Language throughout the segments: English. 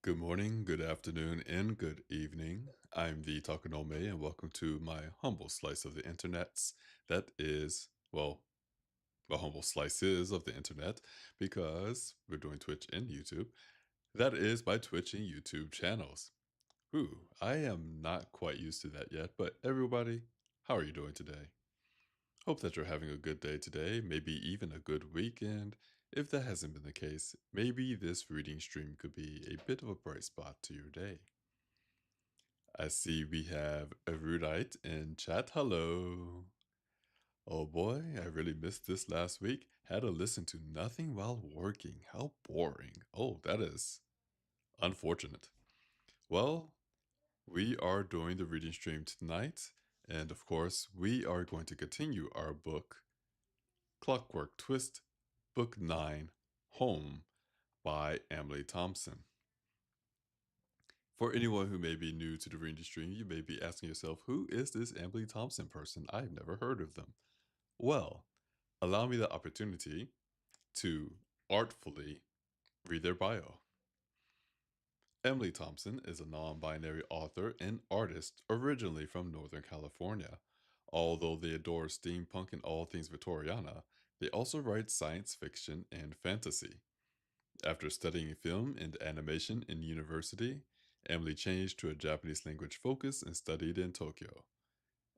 Good morning, good afternoon, and good evening. I'm the Takanome, and welcome to my humble slice of the internets. That is, well, a humble slice is of the internet because we're doing Twitch and YouTube. That is my Twitch and YouTube channels. Ooh, I am not quite used to that yet, but everybody, how are you doing today? Hope that you're having a good day today, maybe even a good weekend. If that hasn't been the case, maybe this reading stream could be a bit of a bright spot to your day. I see we have Erudite in chat. Hello. Oh boy, I really missed this last week. Had to listen to nothing while working. How boring. Oh, that is unfortunate. Well, we are doing the reading stream tonight. And of course, we are going to continue our book, Clockwork Twist, Book 9, Home by Emily Thompson. For anyone who may be new to the reading stream, you may be asking yourself, who is this Emily Thompson person? I've never heard of them. Well, allow me the opportunity to artfully read their bio. Emily Thompson is a non-binary author and artist originally from Northern California. Although they adore steampunk and all things Victoriana, they also write science fiction and fantasy. After studying film and animation in university, Emily changed to a Japanese language focus and studied in Tokyo.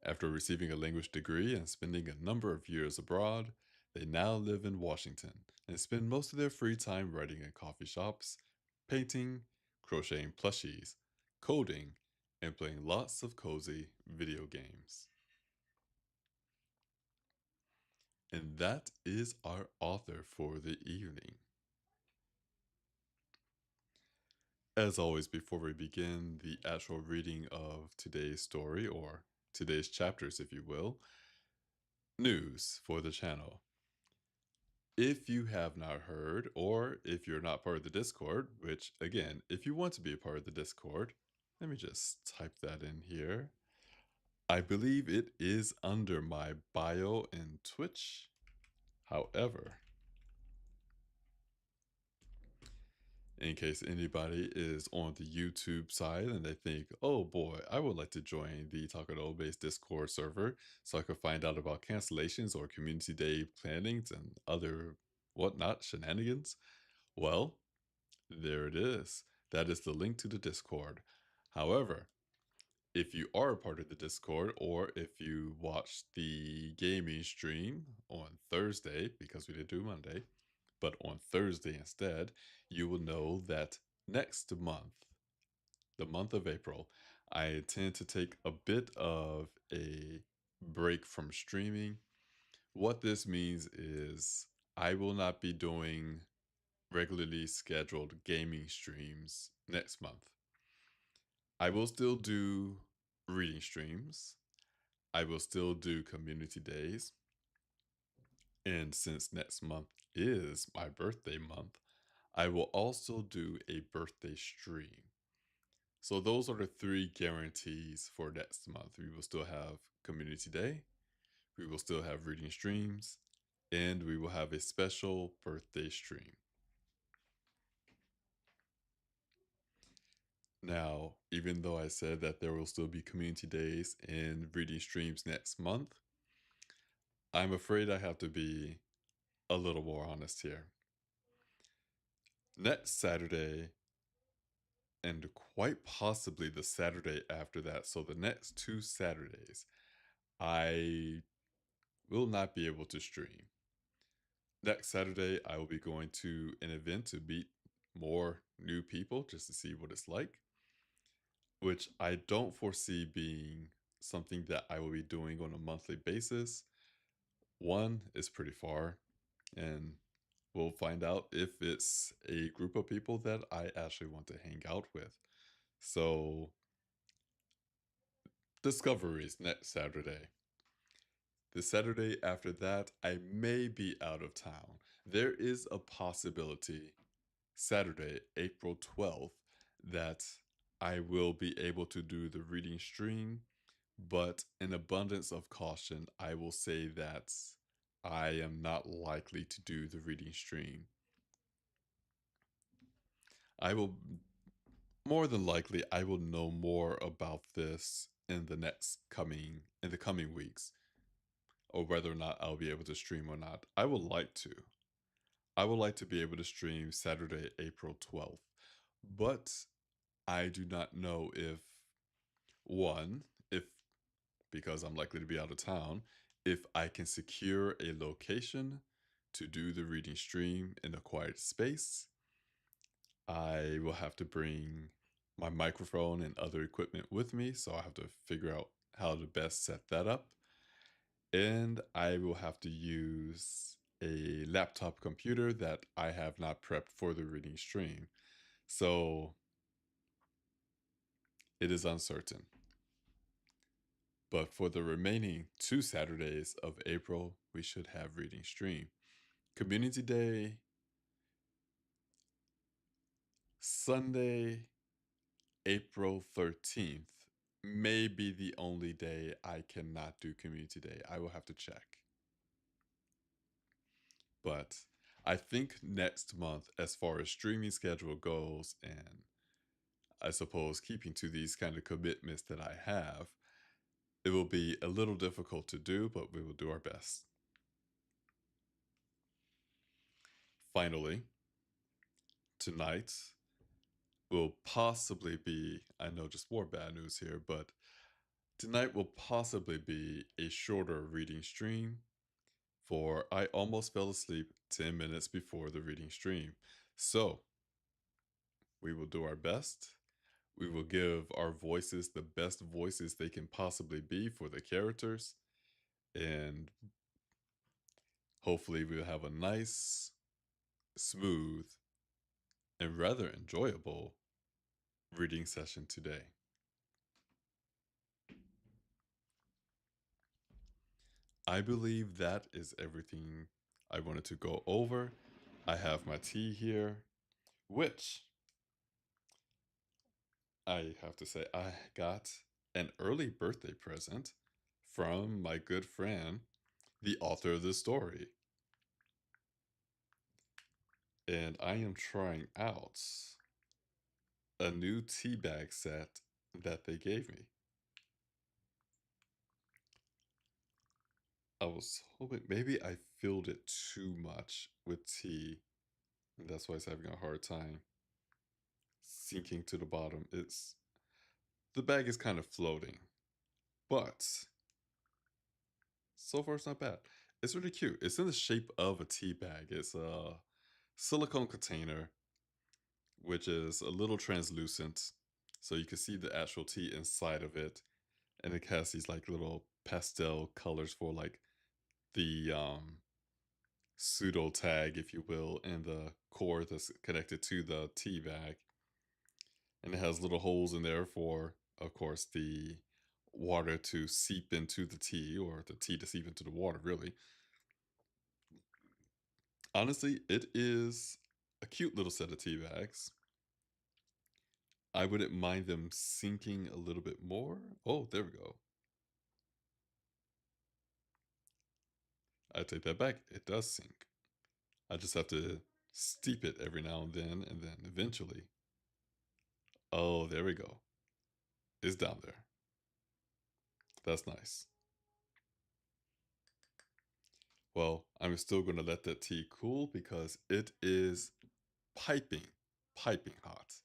After receiving a language degree and spending a number of years abroad, they now live in Washington and spend most of their free time writing in coffee shops, painting, crocheting plushies, coding, and playing lots of cozy video games. And that is our author for the evening. As always, before we begin the actual reading of today's story, or today's chapters, if you will, news for the channel. If you have not heard, or if you're not part of the Discord, which again, if you want to be a part of the Discord, let me just type that in here. I believe it is under my bio in Twitch. However, in case anybody is on the YouTube side and they think, oh boy, I would like to join the Takano-based Discord server so I could find out about cancellations or community day plannings and other whatnot shenanigans. Well, there it is. That is the link to the Discord. However, if you are a part of the Discord or if you watched the gaming stream on Thursday, because we did do Monday, but on Thursday instead, you will know that next month, the month of April, I intend to take a bit of a break from streaming. What this means is I will not be doing regularly scheduled gaming streams next month. I will still do reading streams. I will still do community days. And since next month is my birthday month, I will also do a birthday stream. So those are the three guarantees for next month. We will still have community day, we will still have reading streams, and we will have a special birthday stream. Now, even though I said that there will still be community days and reading streams next month, I'm afraid I have to be a little more honest here. Next Saturday, and quite possibly the Saturday after that, so the next 2 Saturdays, I will not be able to stream. Next Saturday, I will be going to an event to meet more new people just to see what it's like, which I don't foresee being something that I will be doing on a monthly basis. One is pretty far, and we'll find out if it's a group of people that I actually want to hang out with. So, discoveries next Saturday. The Saturday after that, I may be out of town. There is a possibility Saturday, April 12th, that I will be able to do the reading stream, but in abundance of caution, I will say that I am not likely to do the reading stream. I will More than likely, I will know more about this in the coming weeks, or whether or not I'll be able to stream or not. I would like to. I would like to be able to stream Saturday, April 12th, but I do not know if one, if because I'm likely to be out of town, if I can secure a location to do the reading stream in a quiet space. I will have to bring my microphone and other equipment with me, so I have to figure out how to best set that up. And I will have to use a laptop computer that I have not prepped for the reading stream. So it is uncertain. But for the remaining 2 Saturdays of April, we should have reading stream. Community Day, Sunday, April 13th may be the only day I cannot do Community Day. I will have to check. But I think next month, as far as streaming schedule goes, and I suppose keeping to these kind of commitments that I have, it will be a little difficult to do, but we will do our best. Finally, tonight will possibly be, I know just more bad news here, but tonight will possibly be a shorter reading stream, for I almost fell asleep 10 minutes before the reading stream. So we will do our best. We will give our voices the best voices they can possibly be for the characters. And hopefully, we'll have a nice, smooth, and rather enjoyable reading session today. I believe that is everything I wanted to go over. I have my tea here, which I have to say I got an early birthday present from my good friend, the author of this story. And I am trying out a new tea bag set that they gave me. I was hoping maybe I filled it too much with tea, and that's why it's having a hard time sinking to the bottom. It's the bag is kind of floating, but so far it's not bad. It's really cute. It's in the shape of a tea bag. It's a silicone container, which is a little translucent, so you can see the actual tea inside of it, and it has these like little pastel colors for like the pseudo tag, if you will, and the cord that's connected to the tea bag. And it has little holes in there for, of course, the water to seep into the tea, or the tea to seep into the water, really. Honestly, it is a cute little set of tea bags. I wouldn't mind them sinking a little bit more. Oh, there we go. I take that back. It does sink. I just have to steep it every now and then eventually. Oh, there we go. It's down there. That's nice. Well, I'm still going to let that tea cool because it is piping, piping hot.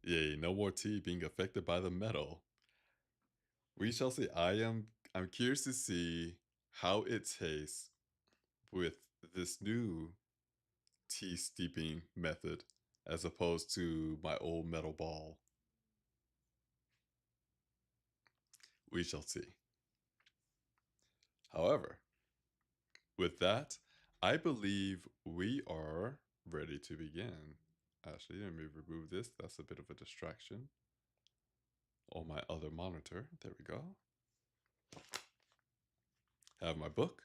Yay, no more tea being affected by the metal. We shall see. I'm curious to see how it tastes with this new tea steeping method as opposed to my old metal ball. We shall see. However, with that, I believe we are ready to begin. Actually, let me remove this. That's a bit of a distraction. On my other monitor. There we go. Have my book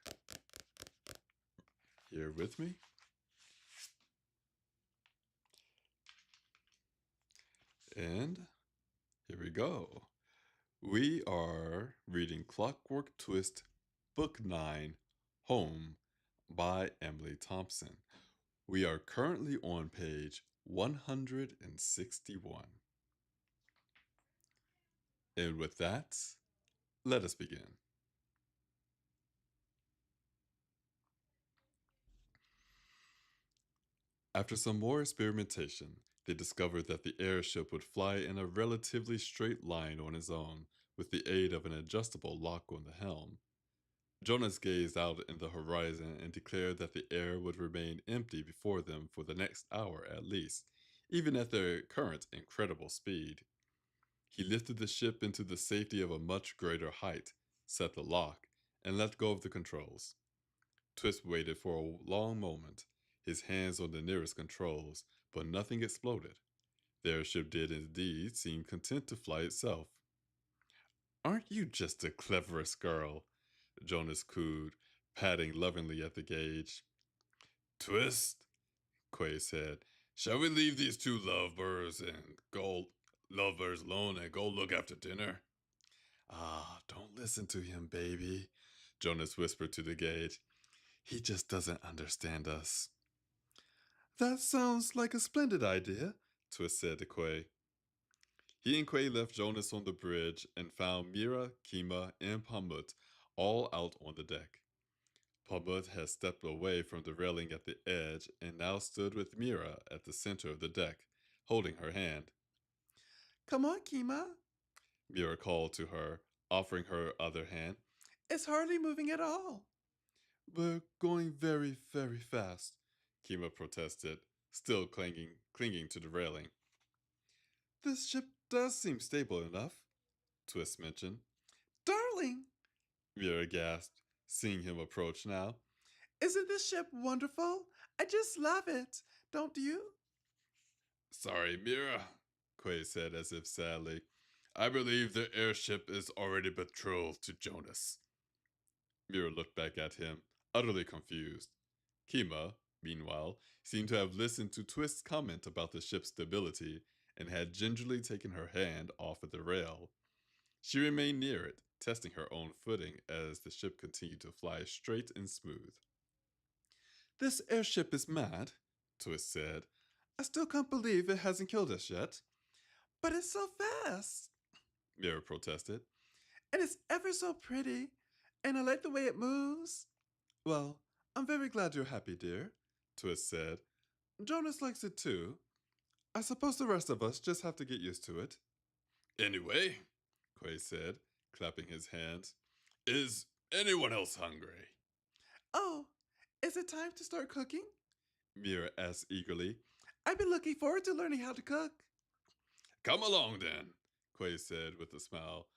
here with me. And here we go. We are reading Clockwork Twist, Book 9, Home by Emily Thompson. We are currently on page 161. And with that, let us begin. After some more experimentation, they discovered that the airship would fly in a relatively straight line on its own, with the aid of an adjustable lock on the helm. Jonas gazed out in the horizon and declared that the air would remain empty before them for the next hour at least, even at their current incredible speed. He lifted the ship into the safety of a much greater height, set the lock, and let go of the controls. Twist waited for a long moment, his hands on the nearest controls, but nothing exploded. The airship did indeed seem content to fly itself. Aren't you just the cleverest girl? Jonas cooed, patting lovingly at the gauge. Twist, Quay said. Shall we leave these two lovebirds alone and go look after dinner? Ah, don't listen to him, baby, Jonas whispered to the gauge. He just doesn't understand us. That sounds like a splendid idea, Twist said to Quay. He and Quay left Jonas on the bridge and found Mira, Kima, and Pamut all out on the deck. Pamut had stepped away from the railing at the edge and now stood with Mira at the center of the deck, holding her hand. Come on, Kima, Mira called to her, offering her other hand. It's hardly moving at all. We're going very, very fast, Kima protested, still clinging to the railing. This ship does seem stable enough, Twist mentioned. Darling, Mira gasped, seeing him approach now. Isn't this ship wonderful? I just love it, don't you? Sorry, Mira, Quay said as if sadly. I believe the airship is already betrothed to Jonas. Mira looked back at him, utterly confused. Kima, meanwhile, seemed to have listened to Twist's comment about the ship's stability and had gingerly taken her hand off at the rail. She remained near it, testing her own footing as the ship continued to fly straight and smooth. This airship is mad, Twist said. I still can't believe it hasn't killed us yet. But it's so fast, Mira protested. And it's ever so pretty, and I like the way it moves. Well, I'm very glad you're happy, dear, Twist said. Jonas likes it too. I suppose the rest of us just have to get used to it. Anyway, Quay said, clapping his hands, is anyone else hungry? Oh, is it time to start cooking? Mira asked eagerly. I've been looking forward to learning how to cook. Come along then, Quay said with a smile.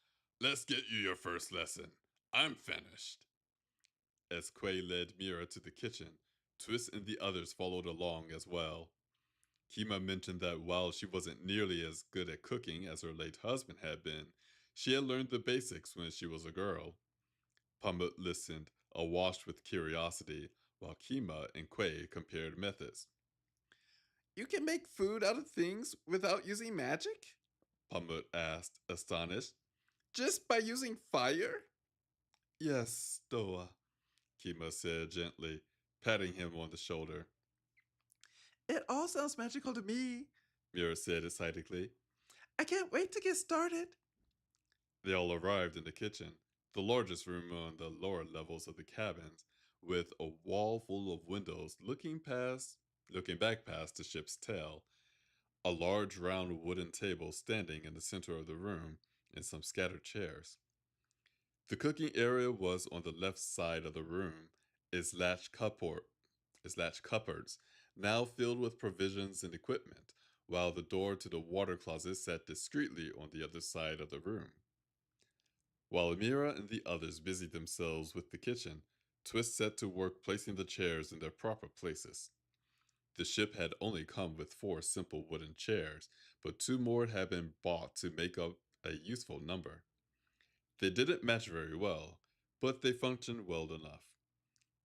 Let's get you your first lesson. I'm finished. As Quay led Mira to the kitchen, Twist and the others followed along as well. Kima mentioned that while she wasn't nearly as good at cooking as her late husband had been, she had learned the basics when she was a girl. Pamut listened, awash with curiosity, while Kima and Quay compared methods. You can make food out of things without using magic? Pamut asked, astonished. Just by using fire? Yes, Stoa, Kima said gently, patting him on the shoulder. It all sounds magical to me, Mira said excitedly. I can't wait to get started. They all arrived in the kitchen, the largest room on the lower levels of the cabins, with a wall full of windows looking back past the ship's tail, a large round wooden table standing in the center of the room, and some scattered chairs. The cooking area was on the left side of the room, its latched cupboards, now filled with provisions and equipment, while the door to the water closet sat discreetly on the other side of the room. While Amira and the others busied themselves with the kitchen, Twist set to work placing the chairs in their proper places. The ship had only come with 4 simple wooden chairs, but 2 more had been bought to make up a useful number. They didn't match very well, but they functioned well enough.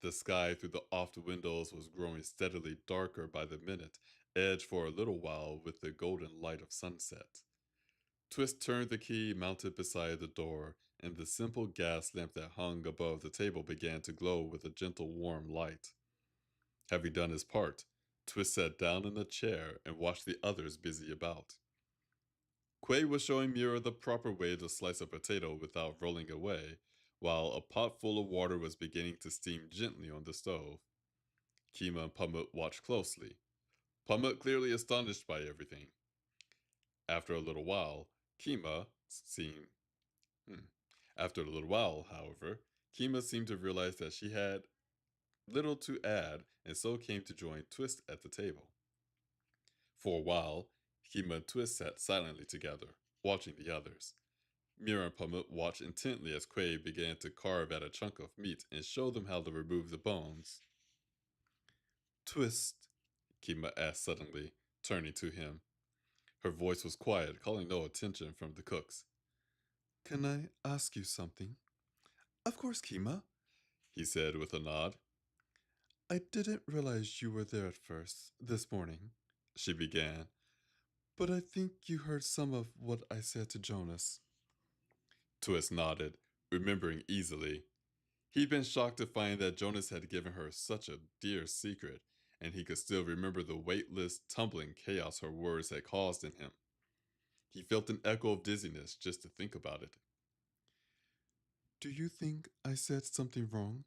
The sky through the off windows was growing steadily darker by the minute, edged for a little while with the golden light of sunset. Twist turned the key mounted beside the door, and the simple gas lamp that hung above the table began to glow with a gentle warm light. Having done his part, Twist sat down in a chair and watched the others busy about. Quay was showing Mira the proper way to slice a potato without rolling away, while a pot full of water was beginning to steam gently on the stove. Kima and Pumut watched closely, Pumut clearly astonished by everything. After a little while, Kima seemed hmm. After a little while, however, Kima seemed to realize that she had little to add and so came to join Twist at the table. For a while, Kima and Twist sat silently together, watching the others. Mira and Pamut watched intently as Quay began to carve at a chunk of meat and show them how to remove the bones. Twist, Kima asked suddenly, turning to him. Her voice was quiet, calling no attention from the cooks. Can I ask you something? Of course, Kima, he said with a nod. I didn't realize you were there at first, this morning, she began, but I think you heard some of what I said to Jonas. Twist nodded, remembering easily. He'd been shocked to find that Jonas had given her such a dear secret, and he could still remember the weightless, tumbling chaos her words had caused in him. He felt an echo of dizziness just to think about it. Do you think I said something wrong?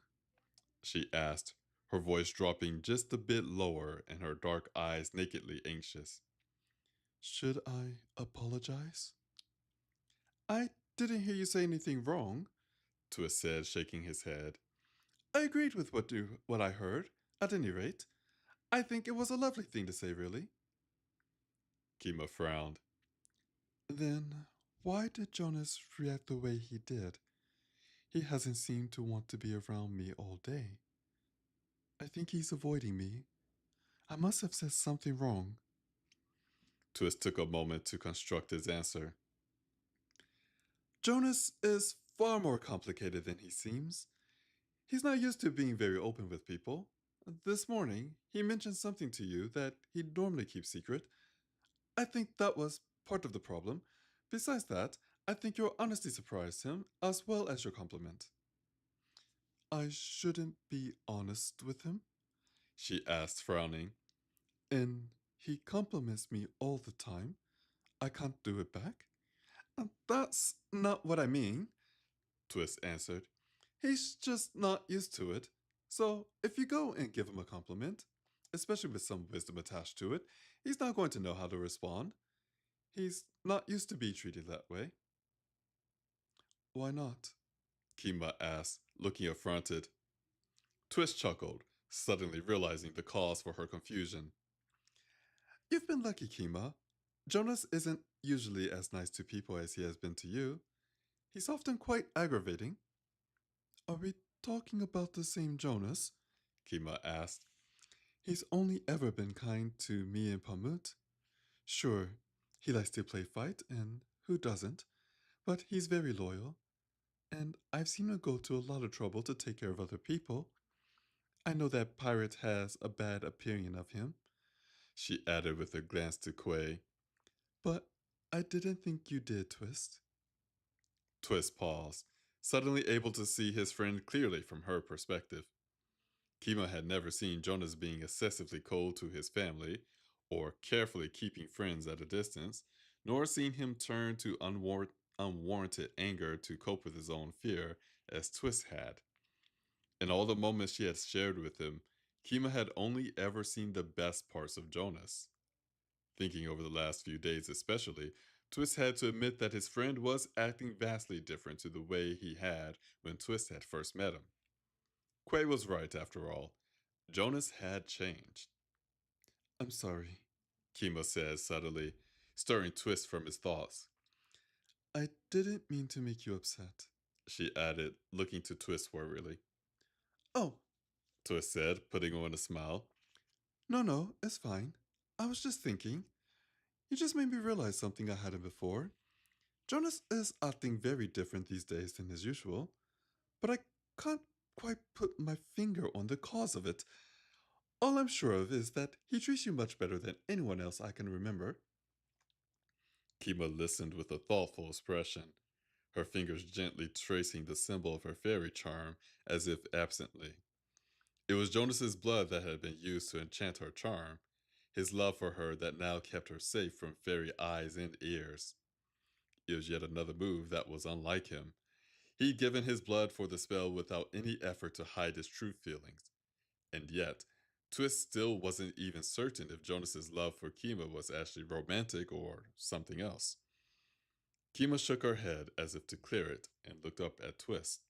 She asked, her voice dropping just a bit lower and her dark eyes nakedly anxious. Should I apologize? I didn't hear you say anything wrong, Twist said, shaking his head. I agreed with what I heard, at any rate. I think it was a lovely thing to say, really. Kima frowned. Then why did Jonas react the way he did? He hasn't seemed to want to be around me all day. I think he's avoiding me. I must have said something wrong. Twist took a moment to construct his answer. Jonas is far more complicated than he seems. He's not used to being very open with people. This morning, he mentioned something to you that he'd normally keep secret. I think that was part of the problem. Besides that, I think your honesty surprised him, as well as your compliment. I shouldn't be honest with him? She asked, frowning. And he compliments me all the time. I can't do it back? That's not what I mean, Twist answered. He's just not used to it. So if you go and give him a compliment, especially with some wisdom attached to it, he's not going to know how to respond. He's not used to be treated that way. Why not? Kima asked, looking affronted. Twist chuckled, suddenly realizing the cause for her confusion. You've been lucky, Kima. Jonas isn't usually as nice to people as he has been to you. He's often quite aggravating. Are we talking about the same Jonas? Kima asked. He's only ever been kind to me and Pamut. Sure, he likes to play fight, and who doesn't? But he's very loyal, and I've seen him go to a lot of trouble to take care of other people. I know that Pirate has a bad opinion of him, she added with a glance to Quay. But I didn't think you did, Twist. Twist paused, suddenly able to see his friend clearly from her perspective. Kima had never seen Jonas being excessively cold to his family, or carefully keeping friends at a distance, nor seen him turn to unwarranted anger to cope with his own fear, as Twist had. In all the moments she had shared with him, Kima had only ever seen the best parts of Jonas. Thinking over the last few days especially, Twist had to admit that his friend was acting vastly different to the way he had when Twist had first met him. Quay was right, after all. Jonas had changed. I'm sorry, Kima said subtly, stirring Twist from his thoughts. I didn't mean to make you upset, she added, looking to Twist worriedly. Oh, Twist said, putting on a smile. No, it's fine. I was just thinking. You just made me realize something I hadn't before. Jonas is acting very different these days than his usual, but I can't quite put my finger on the cause of it. All I'm sure of is that he treats you much better than anyone else I can remember. Kima listened with a thoughtful expression, her fingers gently tracing the symbol of her fairy charm as if absently. It was Jonas's blood that had been used to enchant her charm, his love for her that now kept her safe from fairy eyes and ears. It was yet another move that was unlike him. He'd given his blood for the spell without any effort to hide his true feelings. And yet, Twist still wasn't even certain if Jonas's love for Kima was actually romantic or something else. Kima shook her head as if to clear it and looked up at Twist.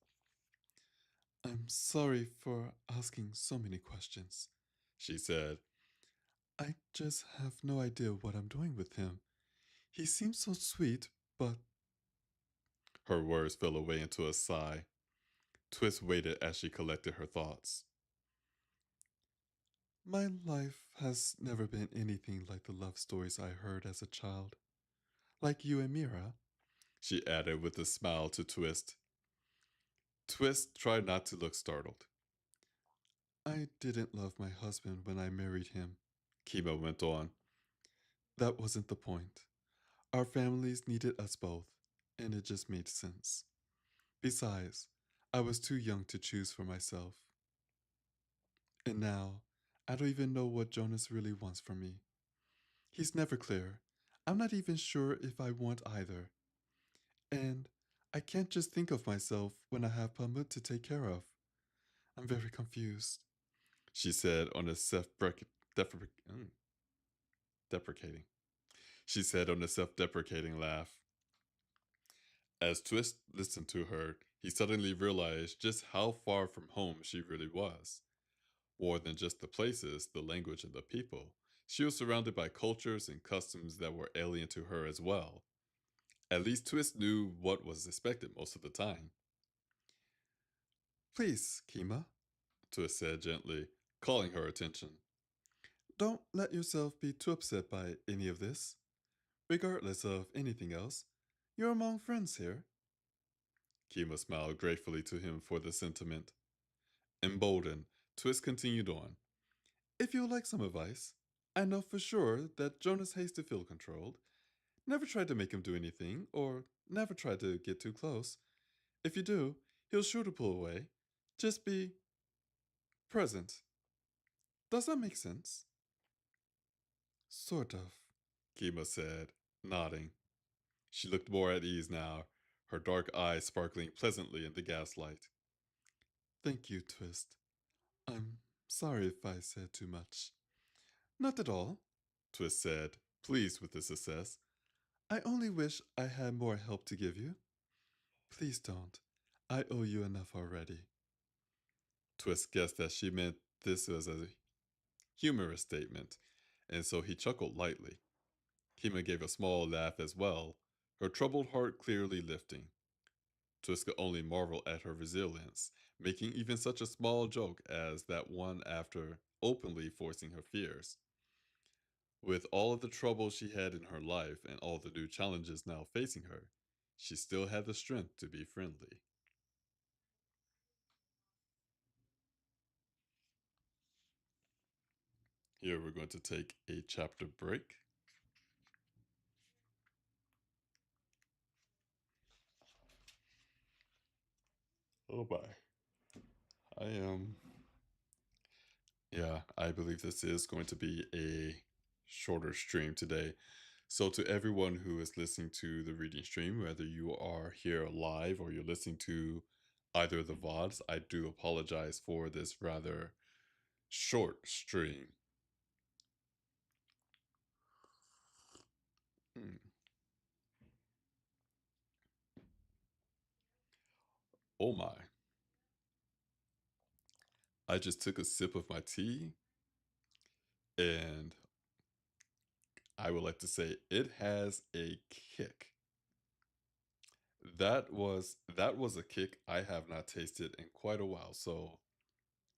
I'm sorry for asking so many questions, she said. I just have no idea what I'm doing with him. He seems so sweet, but. Her words fell away into a sigh. Twist waited as she collected her thoughts. My life has never been anything like the love stories I heard as a child. Like you and Mira, she added with a smile to Twist. Twist tried not to look startled. I didn't love my husband when I married him, Kima went on. That wasn't the point. Our families needed us both, and it just made sense. Besides, I was too young to choose for myself. And now, I don't even know what Jonas really wants from me. He's never clear. I'm not even sure if I want either. And I can't just think of myself when I have Pamut to take care of. I'm very confused, she said on a deprecating. She said on a self-deprecating laugh. As Twist listened to her, he suddenly realized just how far from home she really was. More than just the places, the language, and the people. She was surrounded by cultures and customs that were alien to her as well. At least Twist knew what was expected most of the time. Please, Kima, Twist said gently, calling her attention. Don't let yourself be too upset by any of this. Regardless of anything else, you're among friends here. Kima smiled gratefully to him for the sentiment. Emboldened, Twist continued on. If you would like some advice, I know for sure that Jonas hates to feel controlled. Never try to make him do anything, or never try to get too close. If you do, he'll sure to pull away. Just be present. Does that make sense? Sort of, Kima said, nodding. She looked more at ease now, her dark eyes sparkling pleasantly in the gaslight. Thank you, Twist. I'm sorry if I said too much. Not at all, Twist said, pleased with the success. I only wish I had more help to give you. Please don't. I owe you enough already. Twist guessed that she meant this was a humorous statement, and so he chuckled lightly. Kima gave a small laugh as well, her troubled heart clearly lifting. Twist could only marvel at her resilience, making even such a small joke as that one after openly voicing her fears. With all of the trouble she had in her life and all the new challenges now facing her, she still had the strength to be friendly. Here we're going to take a chapter break. Oh my. I am. Yeah, I believe this is going to be a shorter stream today. So, to everyone who is listening to the reading stream, whether you are here live or you're listening to either of the VODs, I do apologize for this rather short stream. Hmm. Oh my. I just took a sip of my tea and I would like to say it has a kick. That was a kick I have not tasted in quite a while. So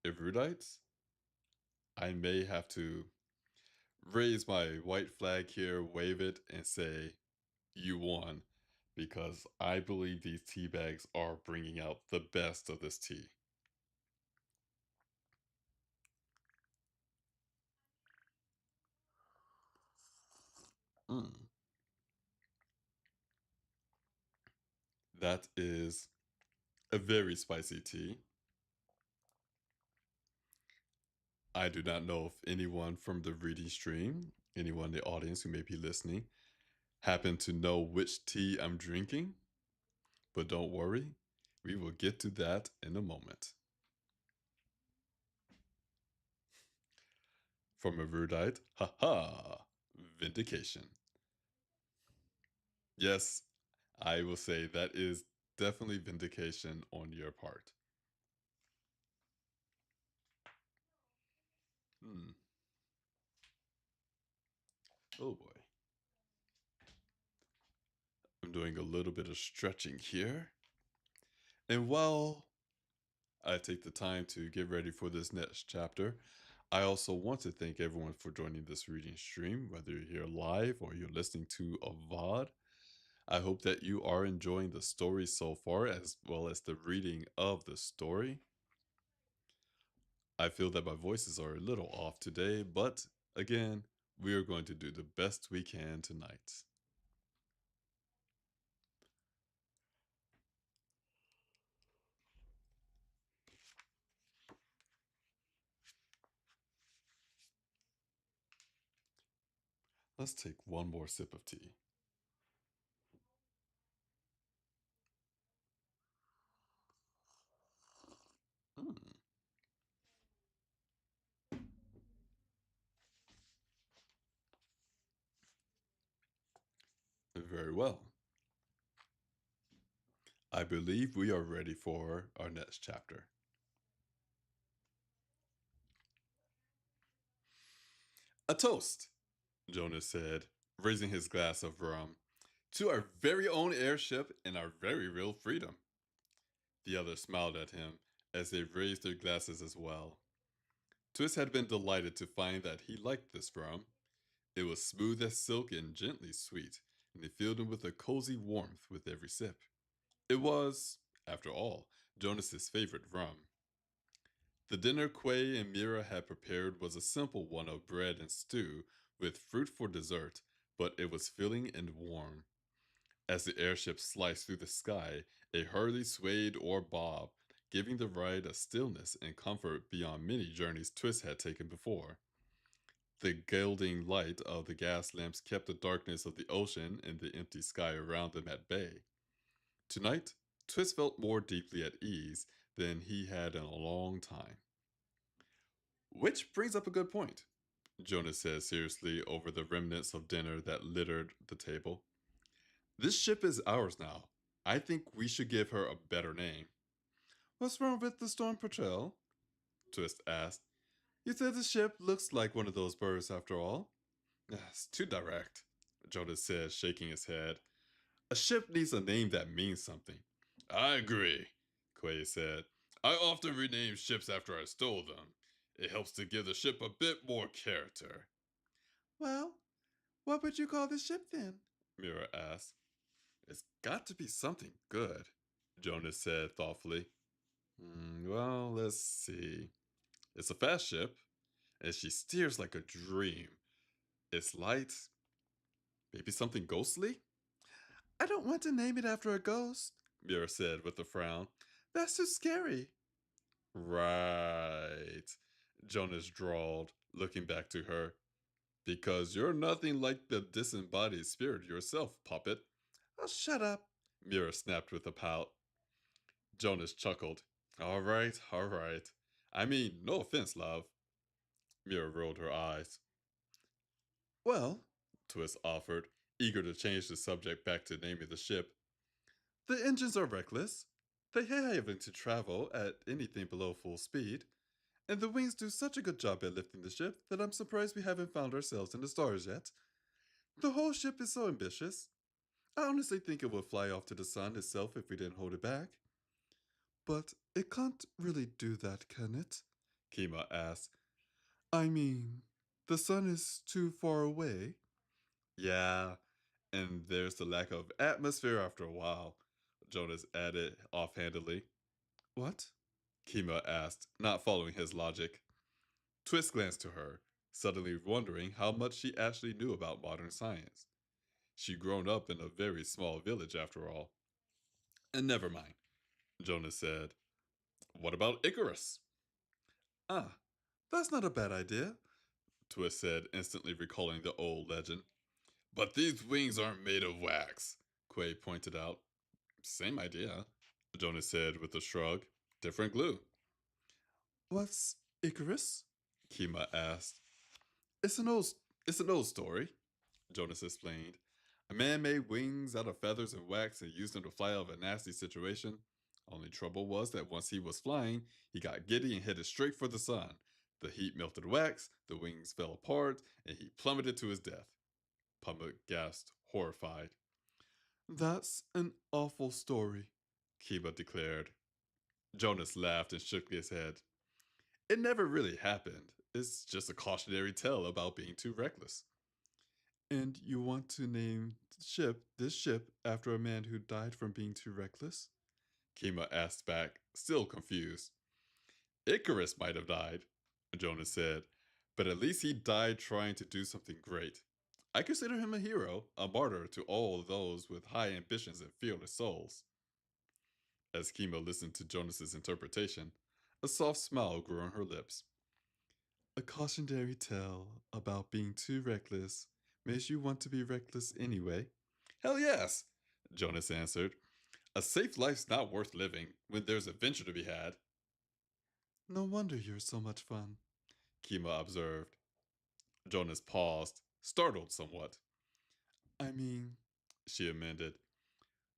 Erudites, I may have to raise my white flag here, wave it, and say, you won, because I believe these tea bags are bringing out the best of this tea. Mm. That is a very spicy tea. I do not know if anyone from the reading stream, anyone in the audience who may be listening, happen to know which tea I'm drinking, but don't worry, we will get to that in a moment. From Erudite, haha, vindication. Yes, I will say that is definitely vindication on your part. Hmm. Oh boy. I'm doing a little bit of stretching here. And while I take the time to get ready for this next chapter, I also want to thank everyone for joining this reading stream, whether you're here live or you're listening to a VOD. I hope that you are enjoying the story so far, as well as the reading of the story. I feel that my voices are a little off today, but again, we are going to do the best we can tonight. Let's take one more sip of tea. Mm, very well. I believe we are ready for our next chapter. A toast, Jonas said, raising his glass of rum, to our very own airship and our very real freedom. The others smiled at him as they raised their glasses as well. Twist had been delighted to find that he liked this rum. It was smooth as silk and gently sweet, and it filled him with a cozy warmth with every sip. It was, after all, Jonas's favorite rum. The dinner Quay and Mira had prepared was a simple one of bread and stew with fruit for dessert, but it was filling and warm. As the airship sliced through the sky, it hardly swayed or bobbed, giving the ride a stillness and comfort beyond many journeys Twist had taken before. The gilding light of the gas lamps kept the darkness of the ocean and the empty sky around them at bay. Tonight, Twist felt more deeply at ease than he had in a long time. Which brings up a good point, Jonas said seriously over the remnants of dinner that littered the table. This ship is ours now. I think we should give her a better name. What's wrong with the Storm Patrol? Twist asked. You said the ship looks like one of those birds after all. It's too direct, Jonas said, shaking his head. A ship needs a name that means something. I agree, Quay said. I often rename ships after I stole them. It helps to give the ship a bit more character. Well, what would you call the ship then? Mira asked. It's got to be something good, Jonas said thoughtfully. Well, let's see. It's a fast ship, and she steers like a dream. It's light, maybe something ghostly? I don't want to name it after a ghost, Mira said with a frown. That's too scary. Right, Jonas drawled, looking back to her. Because you're nothing like the disembodied spirit yourself, puppet. Oh, shut up, Mira snapped with a pout. Jonas chuckled. All right, all right. I mean, no offense, love. Mira rolled her eyes. Well, Twist offered, eager to change the subject back to naming the ship. The engines are reckless. They haven to travel at anything below full speed, and the wings do such a good job at lifting the ship that I'm surprised we haven't found ourselves in the stars yet. The whole ship is so ambitious. I honestly think it would fly off to the sun itself if we didn't hold it back. But it can't really do that, can it? Kima asked. I mean, the sun is too far away. Yeah, and there's the lack of atmosphere after a while, Jonas added offhandedly. What? Kima asked, not following his logic. Twist glanced to her, suddenly wondering how much she actually knew about modern science. She'd grown up in a very small village after all. And never mind, Jonas said. What about Icarus? Ah, That's not a bad idea, Twist said, instantly recalling the old legend. But these wings aren't made of wax, Quay pointed out. Same idea, Jonas said with a shrug. Different glue. What's Icarus? Kima asked. It's an old it's an old story, Jonas explained. A man made wings out of feathers and wax and used them to fly out of a nasty situation. Only trouble was that once he was flying, he got giddy and headed straight for the sun. The heat melted wax, the wings fell apart, and he plummeted to his death. Pumuk gasped, horrified. That's an awful story, Kiba declared. Jonas laughed and shook his head. It never really happened. It's just a cautionary tale about being too reckless. And you want to name this ship after a man who died from being too reckless? Kima asked back, still confused. Icarus might have died, Jonas said, but at least he died trying to do something great. I consider him a hero, a martyr to all those with high ambitions and fearless souls. As Kima listened to Jonas's interpretation, a soft smile grew on her lips. A cautionary tale about being too reckless makes you want to be reckless anyway. Hell yes, Jonas answered. A safe life's not worth living when there's adventure to be had. No wonder you're so much fun, Kima observed. Jonas paused, startled somewhat. I mean, she amended,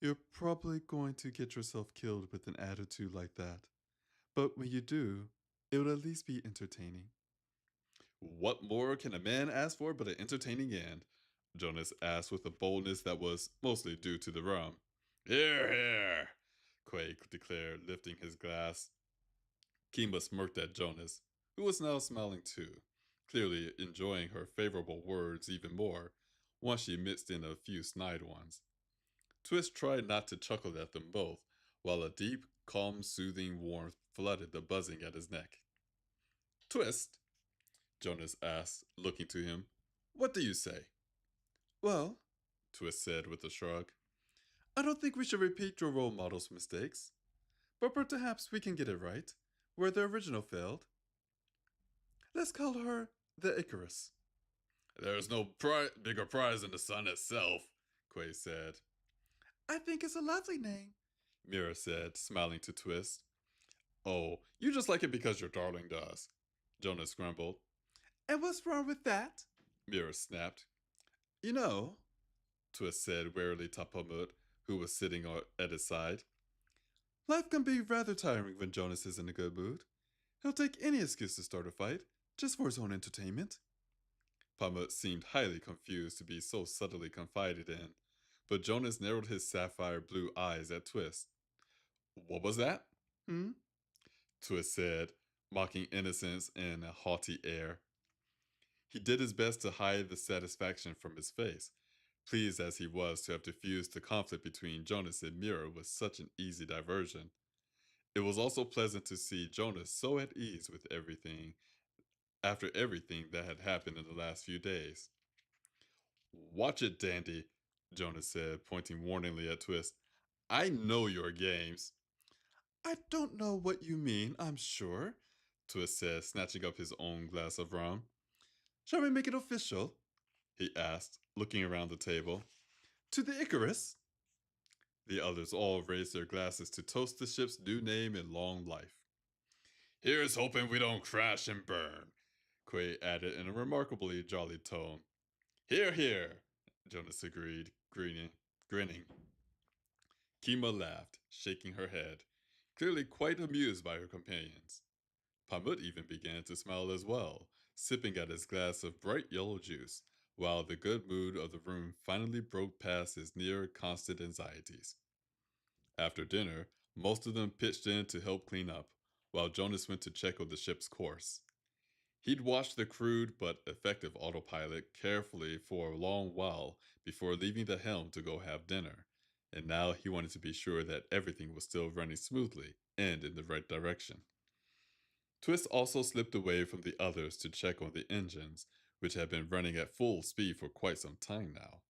you're probably going to get yourself killed with an attitude like that. But when you do, it will at least be entertaining. What more can a man ask for but an entertaining end? Jonas asked with a boldness that was mostly due to the rum. Here, here, Quake declared, lifting his glass. Kima smirked at Jonas, who was now smiling too, clearly enjoying her favorable words even more, once she mixed in a few snide ones. Twist tried not to chuckle at them both, while a deep, calm, soothing warmth flooded the buzzing at his neck. Twist, Jonas asked, looking to him, what do you say? Well, Twist said with a shrug, I don't think we should repeat your role model's mistakes, but perhaps we can get it right, where the original failed. Let's call her the Icarus. There's no bigger prize than the sun itself, Quay said. I think it's a lovely name, Mira said, smiling to Twist. Oh, you just like it because your darling does, Jonas grumbled. And what's wrong with that? Mira snapped. You know, Twist said warily to Pamut, who was sitting at his side. Life can be rather tiring when Jonas is in a good mood. He'll take any excuse to start a fight, just for his own entertainment. Pamut seemed highly confused to be so subtly confided in, but Jonas narrowed his sapphire blue eyes at Twist. What was that? Hmm? Twist said, mocking innocence in a haughty air. He did his best to hide the satisfaction from his face, pleased as he was to have diffused the conflict between Jonas and Mira with such an easy diversion. It was also pleasant to see Jonas so at ease with everything after everything that had happened in the last few days. Watch it, Dandy, Jonas said, pointing warningly at Twist. I know your games. I don't know what you mean, I'm sure, Twist said, snatching up his own glass of rum. Shall we make it official? He asked, looking around the table. To the Icarus? The others all raised their glasses to toast the ship's new name and long life. Here's hoping we don't crash and burn, Quay added in a remarkably jolly tone. Hear, hear, Jonas agreed, grinning. Kima laughed, shaking her head, clearly quite amused by her companions. Pamut even began to smile as well, sipping at his glass of bright yellow juice, while the good mood of the room finally broke past his near constant anxieties. After dinner, most of them pitched in to help clean up, while Jonas went to check on the ship's course. He'd watched the crude but effective autopilot carefully for a long while before leaving the helm to go have dinner, and now he wanted to be sure that everything was still running smoothly and in the right direction. Twist also slipped away from the others to check on the engines, which had been running at full speed for quite some time now.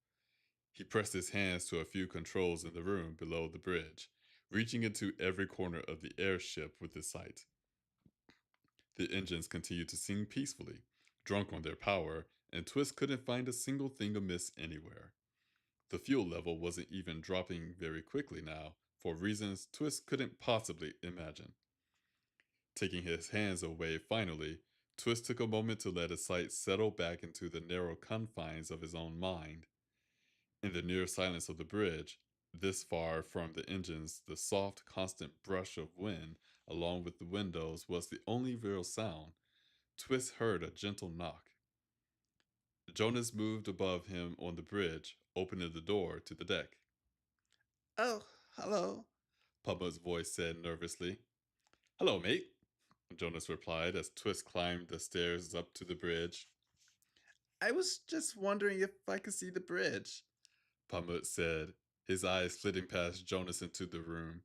He pressed his hands to a few controls in the room below the bridge, reaching into every corner of the airship with his sight. The engines continued to sing peacefully, drunk on their power, and Twist couldn't find a single thing amiss anywhere. The fuel level wasn't even dropping very quickly now, for reasons Twist couldn't possibly imagine. Taking his hands away finally, Twist took a moment to let his sight settle back into the narrow confines of his own mind. In the near silence of the bridge, this far from the engines, the soft, constant brush of wind along with the windows was the only real sound. Twist heard a gentle knock. Jonas moved above him on the bridge, opening the door to the deck. Oh, hello. Pubba's voice said nervously. Hello, mate, Jonas replied as Twist climbed the stairs up to the bridge. I was just wondering if I could see the bridge. Pumut said, his eyes flitting past Jonas into the room.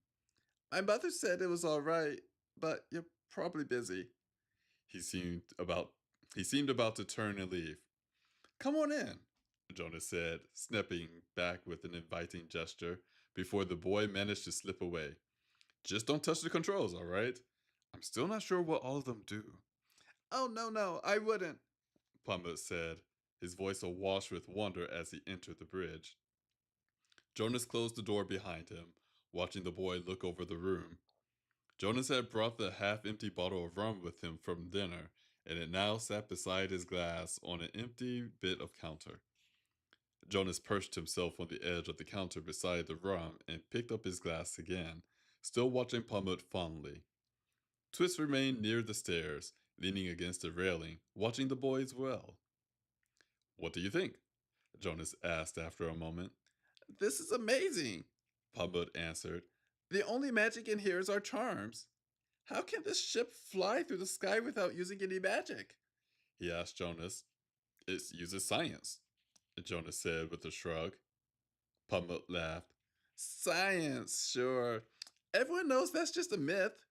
My mother said it was all right, but you're probably busy. He seemed about he seemed about to turn and leave. Come on in, Jonas said, snapping back with an inviting gesture before the boy managed to slip away. Just don't touch the controls, all right? I'm still not sure what all of them do. Oh, no, no, I wouldn't. Pumut said, his voice awash with wonder as he entered the bridge. Jonas closed the door behind him, watching the boy look over the room. Jonas had brought the half empty bottle of rum with him from dinner, and it now sat beside his glass on an empty bit of counter. Jonas perched himself on the edge of the counter beside the rum and picked up his glass again, still watching Pumut fondly. Twist remained near the stairs, leaning against the railing, watching the boys well. What do you think? Jonas asked after a moment. This is amazing. Pumut answered. The only magic in here is our charms. How can this ship fly through the sky without using any magic? He asked Jonas. It uses science, Jonas said with a shrug. Pumut laughed. Science, sure. Everyone knows that's just a myth.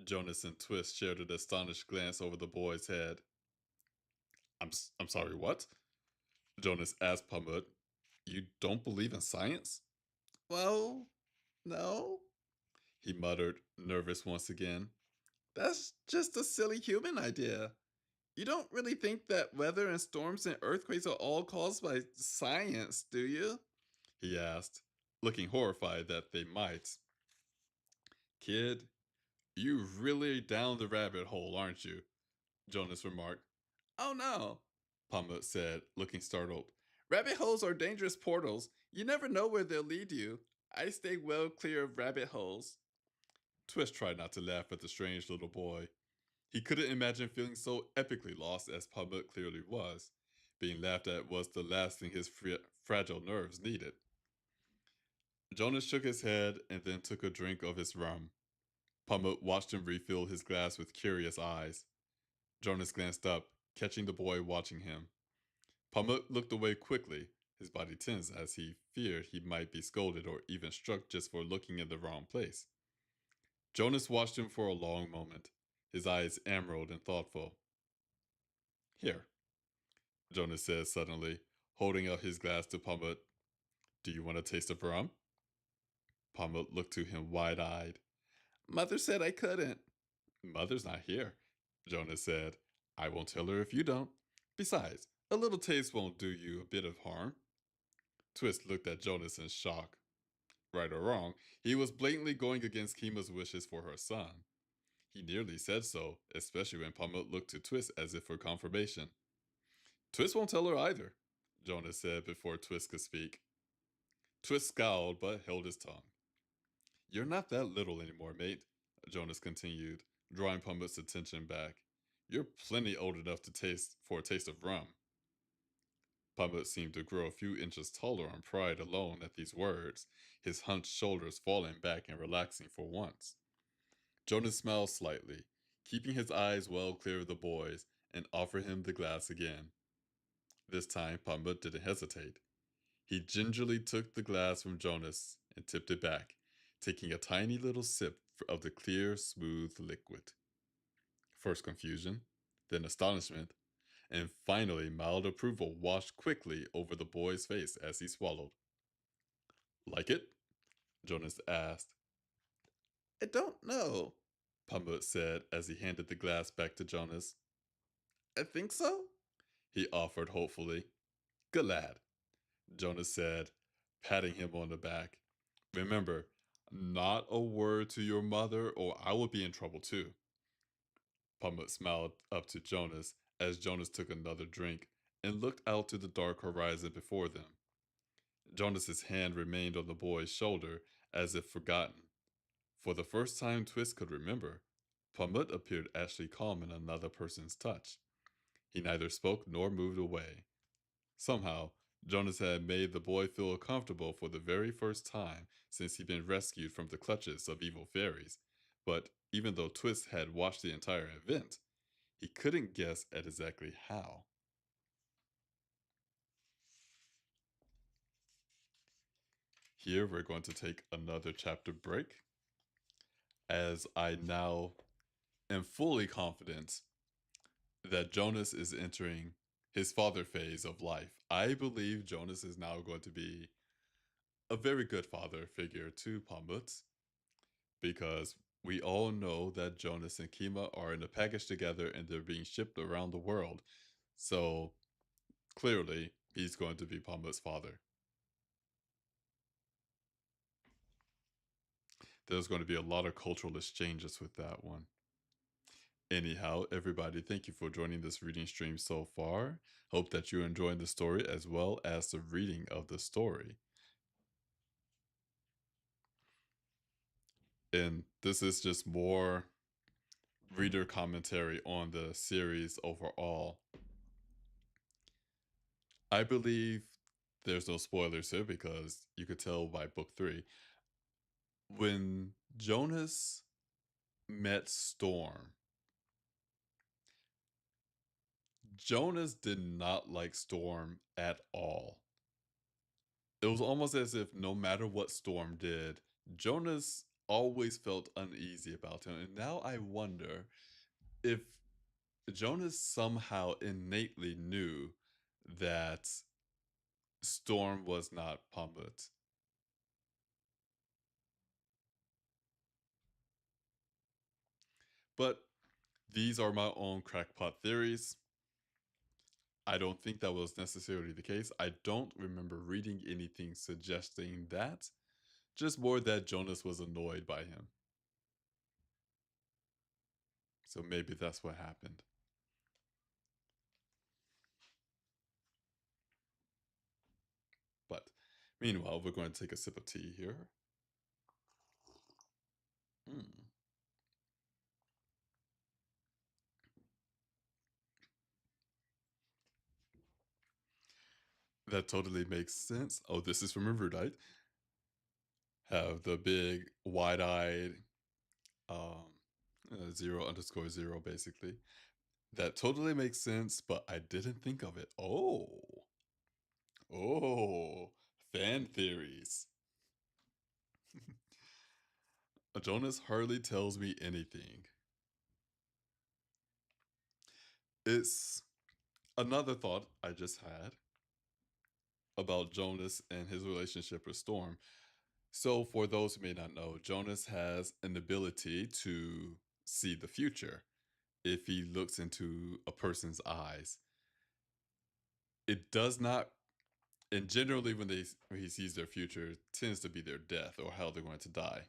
Jonas and Twist shared an astonished glance over the boy's head. I'm sorry, what? Jonas asked Pumut. You don't believe in science? Well, no. He muttered, nervous once again. That's just a silly human idea. You don't really think that weather and storms and earthquakes are all caused by science, do you? He asked, looking horrified that they might. Kid, you really down the rabbit hole, aren't you? Jonas remarked. Oh no, Pumut said, looking startled. rabbit holes are dangerous portals. You never know where they'll lead you. I stay well clear of rabbit holes. Twist tried not to laugh at the strange little boy. He couldn't imagine feeling so epically lost as Pumut clearly was. Being laughed at was the last thing his fragile nerves needed. Jonas shook his head and then took a drink of his rum. Pumut watched him refill his glass with curious eyes. Jonas glanced up, catching the boy watching him. Pumut looked away quickly, his body tense as he feared he might be scolded or even struck just for looking in the wrong place. Jonas watched him for a long moment, his eyes emerald and thoughtful. Here, Jonas said suddenly, holding out his glass to Pumut. Do you want a taste of rum? Pumut looked to him wide-eyed. Mother said I couldn't. Mother's not here, Jonas said. I won't tell her if you don't. Besides, a little taste won't do you a bit of harm. Twist looked at Jonas in shock. Right or wrong, he was blatantly going against Kima's wishes for her son. He nearly said so, especially when Pumut looked to Twist as if for confirmation. Twist won't tell her either, Jonas said before Twist could speak. Twist scowled but held his tongue. You're not that little anymore, mate, Jonas continued, drawing Pumut's attention back. You're plenty old enough to taste for a taste of rum. Pumut seemed to grow a few inches taller on pride alone at these words, his hunched shoulders falling back and relaxing for once. Jonas smiled slightly, keeping his eyes well clear of the boys, and offered him the glass again. This time, Pumut didn't hesitate. He gingerly took the glass from Jonas and tipped it back, taking a tiny little sip of the clear, smooth liquid. First confusion, then astonishment, and finally mild approval washed quickly over the boy's face as he swallowed. Like it? Jonas asked. I don't know. Pamut said as he handed the glass back to Jonas. I think so. He offered hopefully. Good lad, Jonas said, patting him on the back. Remember, not a word to your mother or I will be in trouble too. Pamut smiled up to Jonas as Jonas took another drink and looked out to the dark horizon before them. Jonas's hand remained on the boy's shoulder as if forgotten. For the first time Twist could remember, Pamut appeared actually calm in another person's touch. He neither spoke nor moved away. Somehow, Jonas had made the boy feel comfortable for the very first time since he'd been rescued from the clutches of evil fairies. But even though Twist had watched the entire event, he couldn't guess at exactly how. Here, we're going to take another chapter break as I now am fully confident that Jonas is entering his father phase of life. I believe Jonas is now going to be a very good father figure to Pamut because we all know that Jonas and Kima are in a package together and they're being shipped around the world. So clearly, he's going to be Pamut's father. There's going to be a lot of cultural exchanges with that one. Anyhow, everybody, thank you for joining this reading stream so far. Hope that you're enjoying the story as well as the reading of the story. And this is just more reader commentary on the series overall. I believe there's no spoilers here because you could tell by book 3. When Jonas met Storm, Jonas did not like Storm at all. It was almost as if no matter what Storm did, Jonas always felt uneasy about him. And now I wonder if Jonas somehow innately knew that Storm was not Pamut. But these are my own crackpot theories. I don't think that was necessarily the case. I don't remember reading anything suggesting that. Just more that Jonas was annoyed by him. So maybe that's what happened. But meanwhile, we're going to take a sip of tea here. Mm. That totally makes sense. Oh, this is from Riverdite. Have the big wide-eyed um 0_0 basically. That totally makes sense, but I didn't think of it. Oh, fan theories. Jonas hardly tells me anything. It's another thought I just had about Jonas and his relationship with Storm. So, for those who may not know, Jonas has an ability to see the future if he looks into a person's eyes. It does not, and generally, when he sees their future, it tends to be their death or how they're going to die.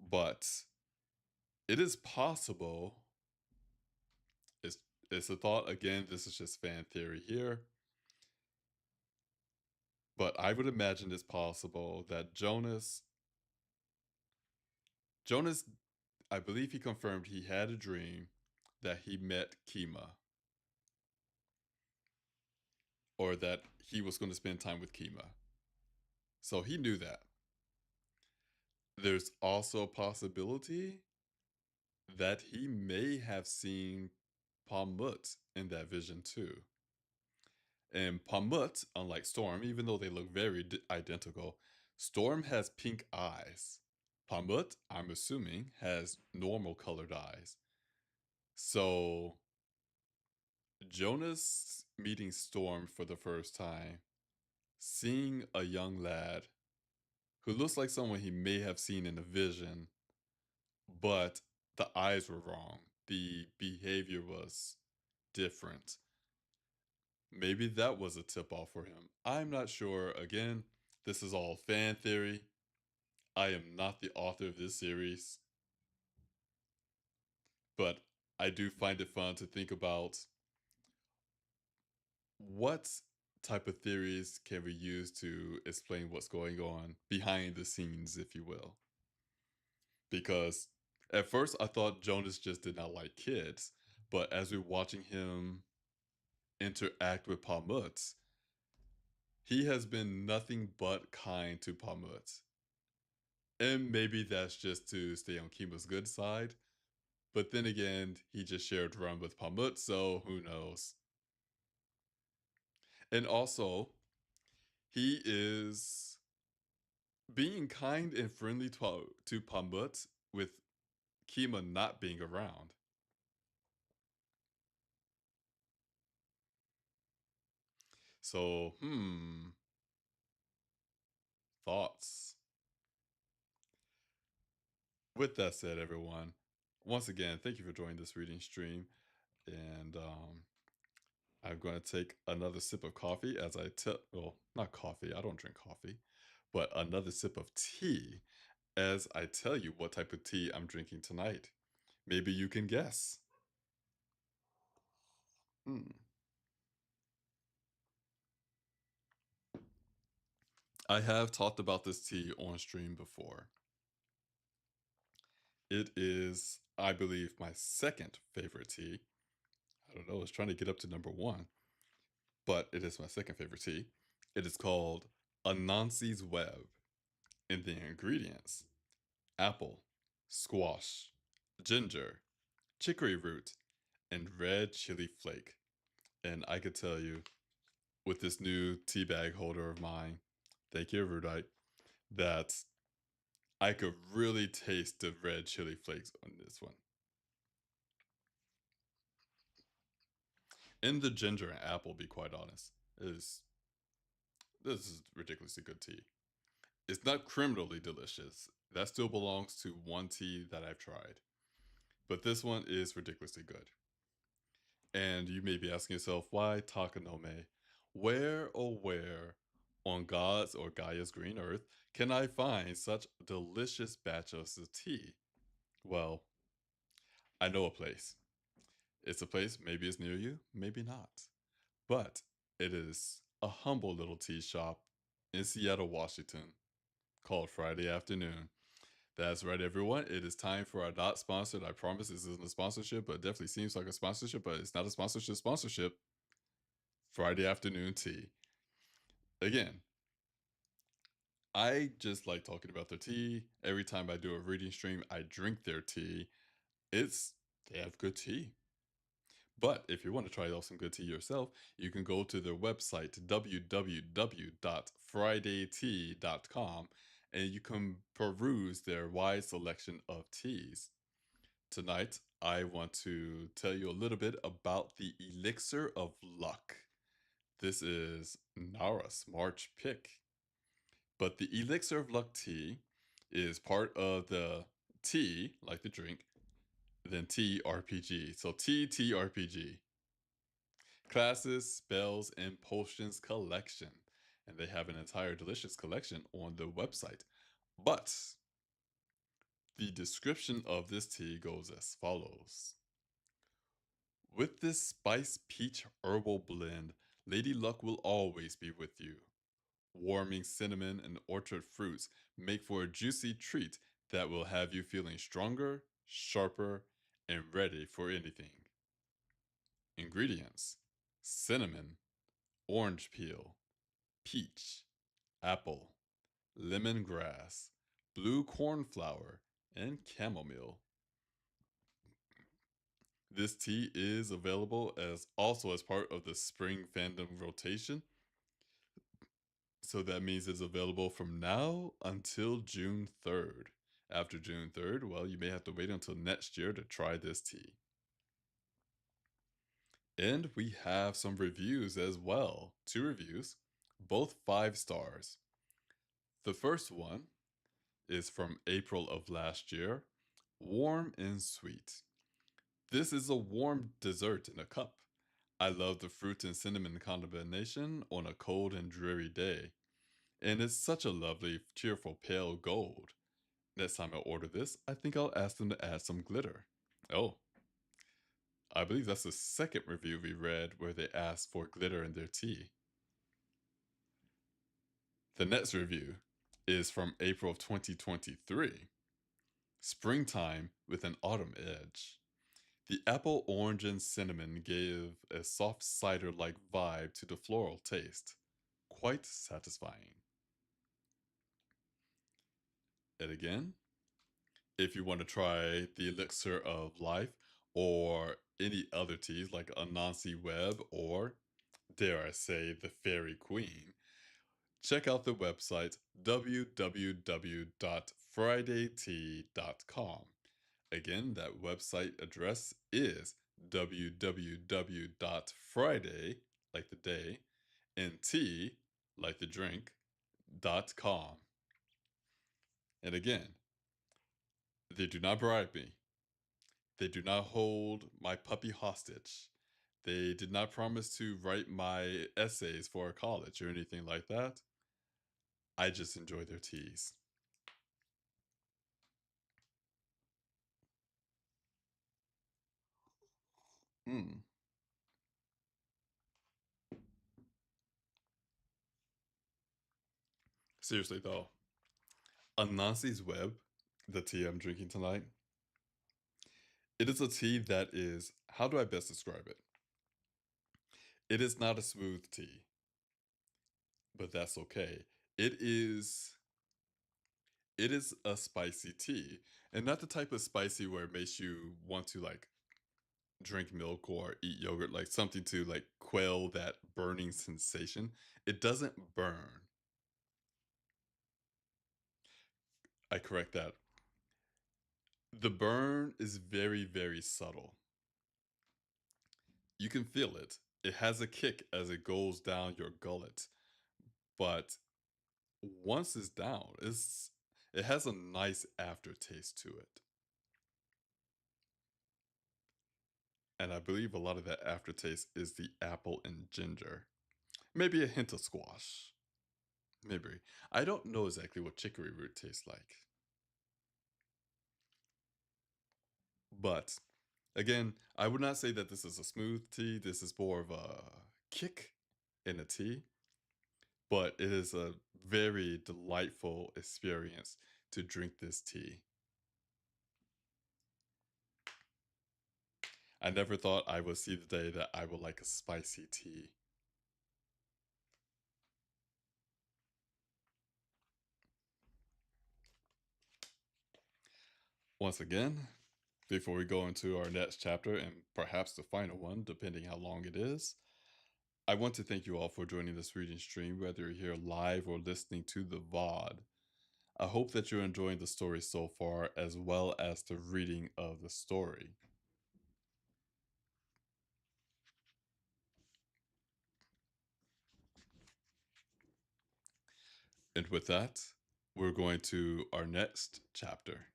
But it is possible. It's it's a thought. Again, this is just fan theory here. But I would imagine it's possible that Jonas, I believe he confirmed he had a dream that he met Kima or that he was going to spend time with Kima. So he knew that. There's also a possibility that he may have seen Pamut in that vision too. And Pamut, unlike Storm, even though they look very identical, Storm has pink eyes. Pamut, I'm assuming, has normal colored eyes. So Jonas meeting Storm for the first time, seeing a young lad who looks like someone he may have seen in a vision, but the eyes were wrong. The behavior was different. Maybe that was a tip off for him. I'm not sure. Again, this is all fan theory. I am not the author of this series, but I do find it fun to think about what type of theories can we use to explain what's going on behind the scenes, if you will. Because at first I thought Jonas just did not like kids, but as we're watching him interact with Pamut, he has been nothing but kind to Pamut. And maybe that's just to stay on Kima's good side. But then again, he just shared run with Pamut, so who knows? And also, he is being kind and friendly to Pamut with Kima not being around. So, thoughts. With that said, everyone, once again, thank you for joining this reading stream. And I'm going to take another sip of coffee as I tell, well, not coffee, I don't drink coffee, but another sip of tea as I tell you what type of tea I'm drinking tonight. Maybe you can guess. Hmm. I have talked about this tea on stream before. It is, I believe, my second favorite tea. I don't know, it's trying to get up to number one, but it is my second favorite tea. It is called Anansi's Web. And the ingredients: apple, squash, ginger, chicory root, and red chili flake. And I could tell you, with this new tea bag holder of mine, thank you, Erudite, that I could really taste the red chili flakes on this one. And the ginger and apple, be quite honest, is this is ridiculously good tea. It's not criminally delicious. That still belongs to one tea that I've tried. But this one is ridiculously good. And you may be asking yourself, why Takanome? Where, oh where, on God's or Gaia's green earth, can I find such delicious batches of tea? Well, I know a place. It's a place, maybe it's near you, maybe not. But it is a humble little tea shop in Seattle, Washington, called Friday Afternoon. That's right, everyone. It is time for our not sponsored. I promise this isn't a sponsorship, but it definitely seems like a sponsorship, but it's not a sponsorship. Friday Afternoon Tea. Again, I just like talking about their tea. Every time I do a reading stream, I drink their tea. It's they have good tea. But if you want to try out some good tea yourself, you can go to their website, www.fridaytea.com, and you can peruse their wide selection of teas. Tonight, I want to tell you a little bit about the Elixir of Luck. This is Nara's March pick. But the Elixir of Luck tea is part of the tea, like the drink, then TRPG. So TTRPG. Classes, Spells, and Potions collection. And they have an entire delicious collection on the website. But the description of this tea goes as follows. With this spice peach herbal blend, Lady Luck will always be with you. Warming cinnamon and orchard fruits make for a juicy treat that will have you feeling stronger, sharper, and ready for anything. Ingredients: cinnamon, orange peel, peach, apple, lemongrass, blue cornflower, and chamomile. This tea is available as also as part of the spring fandom rotation. So that means it's available from now until June 3rd. After June 3rd, well, you may have to wait until next year to try this tea. And we have some reviews as well. Two reviews, both 5 stars. The first one is from April of last year. Warm and sweet. This is a warm dessert in a cup. I love the fruit and cinnamon combination on a cold and dreary day. And it's such a lovely, cheerful pale gold. Next time I order this, I think I'll ask them to add some glitter. Oh, I believe that's the second review we read where they asked for glitter in their tea. The next review is from April of 2023. Springtime with an autumn edge. The apple, orange, and cinnamon gave a soft cider like vibe to the floral taste. Quite satisfying. And again, if you want to try the elixir of life or any other teas like Anansi Web or, dare I say, the Fairy Queen, check out the website www.fridaytea.com. Again, that website address is www.friday, like the day, and tea, like the drink, .com. And again, they do not bribe me. They do not hold my puppy hostage. They did not promise to write my essays for college or anything like that. I just enjoy their teas. Mm. Seriously though, Anansi's Web, the tea I'm drinking tonight, it is a tea that is, how do I best describe it? It is not a smooth tea, but that's okay. It is it is a spicy tea, and not the type of spicy where it makes you want to like drink milk or eat yogurt, like something to like quell that burning sensation. It doesn't burn. I correct that. The burn is very, very subtle. You can feel it. It has a kick as it goes down your gullet, but once it's down, it has a nice aftertaste to it. And I believe a lot of that aftertaste is the apple and ginger. Maybe a hint of squash. Maybe. I don't know exactly what chicory root tastes like. But again, I would not say that this is a smooth tea. This is more of a kick in a tea, but it is a very delightful experience to drink this tea. I never thought I would see the day that I would like a spicy tea. Once again, before we go into our next chapter and perhaps the final one, depending how long it is, I want to thank you all for joining this reading stream, whether you're here live or listening to the VOD. I hope that you're enjoying the story so far, as well as the reading of the story. And with that, we're going to our next chapter.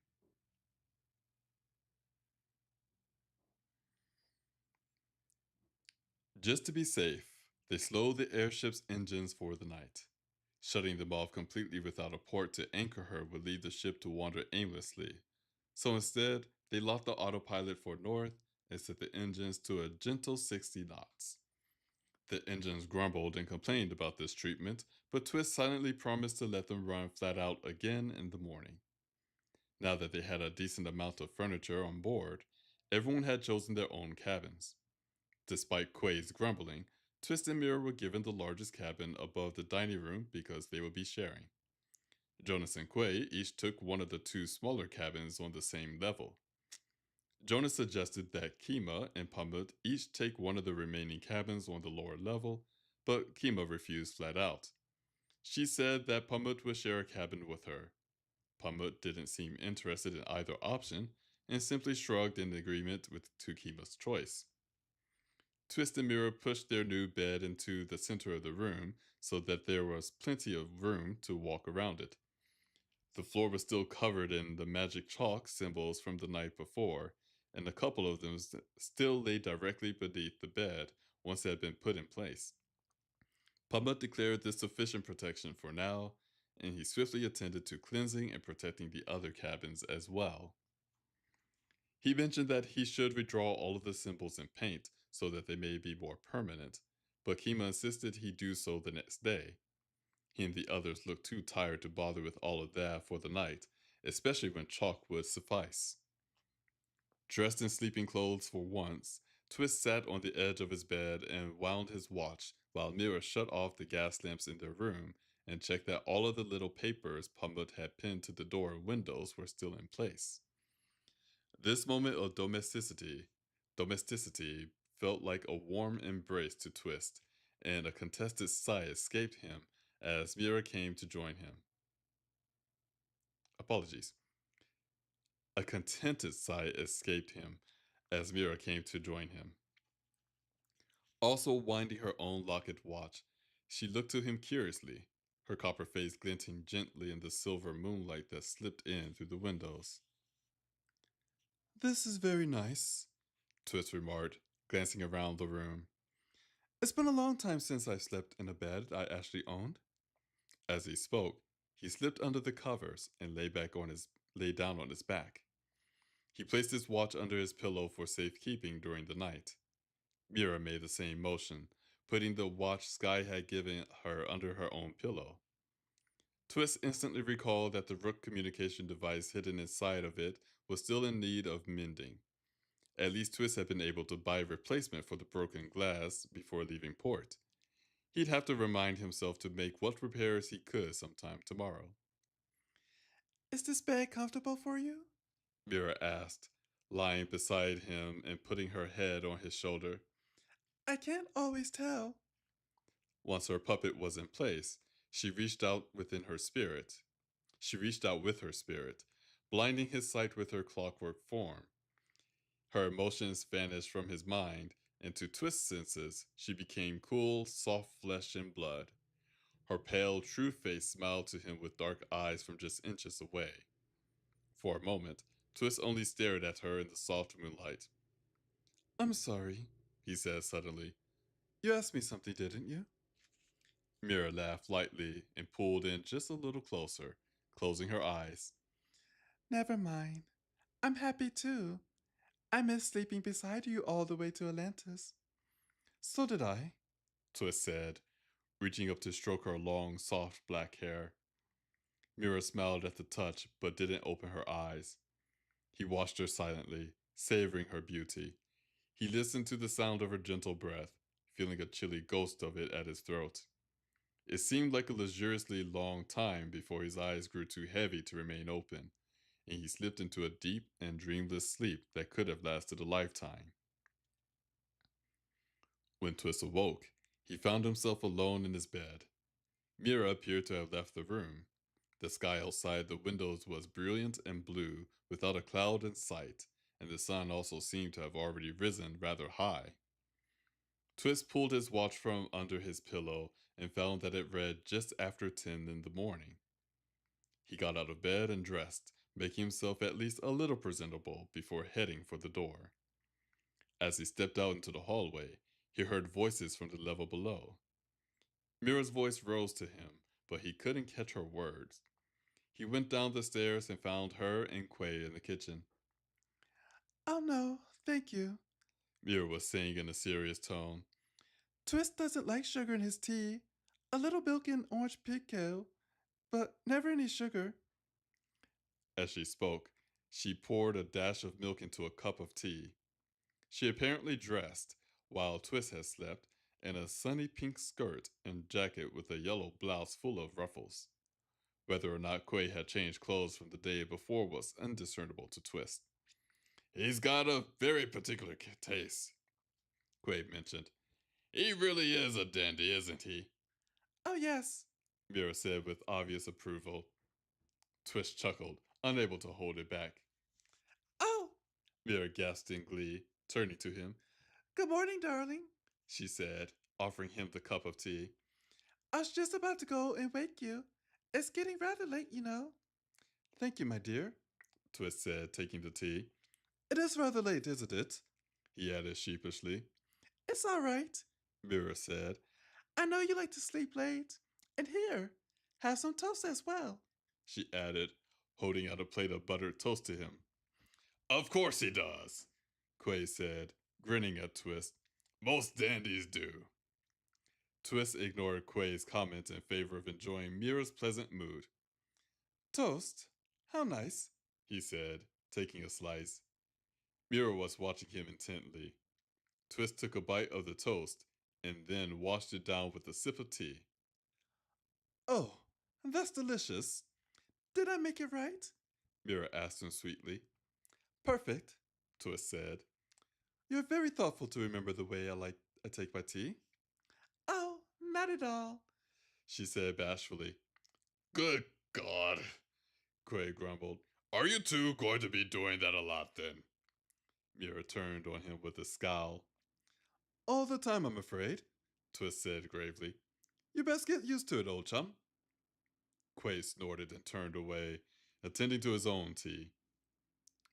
Just to be safe, they slowed the airship's engines for the night. Shutting them off completely without a port to anchor her would lead the ship to wander aimlessly. So instead, they locked the autopilot for north and set the engines to a gentle 60 knots. The engines grumbled and complained about this treatment, but Twist silently promised to let them run flat out again in the morning. Now that they had a decent amount of furniture on board, everyone had chosen their own cabins. Despite Quay's grumbling, Twist and Mirror were given the largest cabin above the dining room because they would be sharing. Jonas and Quay each took one of the two smaller cabins on the same level. Jonas suggested that Kima and Pamut each take one of the remaining cabins on the lower level, but Kima refused flat out. She said that Pamut would share a cabin with her. Pamut didn't seem interested in either option and simply shrugged in agreement to Kima's choice. Twist and Mirror pushed their new bed into the center of the room so that there was plenty of room to walk around it. The floor was still covered in the magic chalk symbols from the night before, and a couple of them still lay directly beneath the bed once they had been put in place. Papa declared this sufficient protection for now, and he swiftly attended to cleansing and protecting the other cabins as well. He mentioned that he should redraw all of the symbols in paint so that they may be more permanent, but Kima insisted he do so the next day. He and the others looked too tired to bother with all of that for the night, especially when chalk would suffice. Dressed in sleeping clothes for once, Twist sat on the edge of his bed and wound his watch while Mira shut off the gas lamps in their room and checked that all of the little papers Pumbut had pinned to the door and windows were still in place. This moment of domesticity felt like a warm embrace to Twist, and a contested sigh escaped him as Mira came to join him. Apologies. A contented sigh escaped him as Mira came to join him. Also winding her own locket watch, she looked to him curiously, her copper face glinting gently in the silver moonlight that slipped in through the windows. This is very nice, Twist remarked, glancing around the room. It's been a long time since I slept in a bed I actually owned. As he spoke, he slipped under the covers and lay down on his back. He placed his watch under his pillow for safekeeping during the night. Mira made the same motion, putting the watch Sky had given her under her own pillow. Twist instantly recalled that the Rook communication device hidden inside of it was still in need of mending. At least Twist had been able to buy a replacement for the broken glass before leaving port. He'd have to remind himself to make what repairs he could sometime tomorrow. Is this bed comfortable for you? Mira asked, lying beside him and putting her head on his shoulder. I can't always tell. Once her puppet was in place, she reached out within her spirit. She reached out with her spirit, blinding his sight with her clockwork form. Her emotions vanished from his mind, and to Twist's senses, she became cool, soft flesh and blood. Her pale, true face smiled to him with dark eyes from just inches away. For a moment, Twist only stared at her in the soft moonlight. I'm sorry, he said suddenly. You asked me something, didn't you? Mira laughed lightly and pulled in just a little closer, closing her eyes. Never mind. I'm happy too. I missed sleeping beside you all the way to Atlantis. So did I, Twist said, reaching up to stroke her long, soft black hair. Mira smiled at the touch but didn't open her eyes. He watched her silently, savoring her beauty. He listened to the sound of her gentle breath, feeling a chilly ghost of it at his throat. It seemed like a luxuriously long time before his eyes grew too heavy to remain open, and he slipped into a deep and dreamless sleep that could have lasted a lifetime. When Twist awoke, he found himself alone in his bed. Mira appeared to have left the room. The sky outside the windows was brilliant and blue, without a cloud in sight, and the sun also seemed to have already risen rather high. Twist pulled his watch from under his pillow and found that it read just after 10 in the morning. He got out of bed and dressed, making himself at least a little presentable before heading for the door. As he stepped out into the hallway, he heard voices from the level below. Mira's voice rose to him, but he couldn't catch her words. He went down the stairs and found her and Quay in the kitchen. Oh no, thank you, Mira was saying in a serious tone. Twist doesn't like sugar in his tea. A little milk and orange pickle, but never any sugar. As she spoke, she poured a dash of milk into a cup of tea. She apparently dressed, while Twist had slept, in a sunny pink skirt and jacket with a yellow blouse full of ruffles. Whether or not Quay had changed clothes from the day before was undiscernible to Twist. He's got a very particular taste, Quay mentioned. He really is a dandy, isn't he? Oh, yes, Mira said with obvious approval. Twist chuckled, unable to hold it back. Oh, Mira gasped in glee, turning to him. Good morning, darling, she said, offering him the cup of tea. I was just about to go and wake you. It's getting rather late, you know. Thank you, my dear, Twist said, taking the tea. It is rather late, isn't it? He added sheepishly. It's all right, Mira said. I know you like to sleep late. And here, have some toast as well, she added, holding out a plate of buttered toast to him. Of course he does, Quay said, grinning at Twist. Most dandies do. Twist ignored Quay's comment in favor of enjoying Mira's pleasant mood. Toast? How nice, he said, taking a slice. Mira was watching him intently. Twist took a bite of the toast and then washed it down with a sip of tea. Oh, that's delicious. Did I make it right? Mira asked him sweetly. Perfect, Twist said. You're very thoughtful to remember the way I take my tea. Oh, not at all, she said bashfully. Good God, Quay grumbled. Are you two going to be doing that a lot then? Mira turned on him with a scowl. All the time, I'm afraid, Twist said gravely. You best get used to it, old chum. Quay snorted and turned away, attending to his own tea.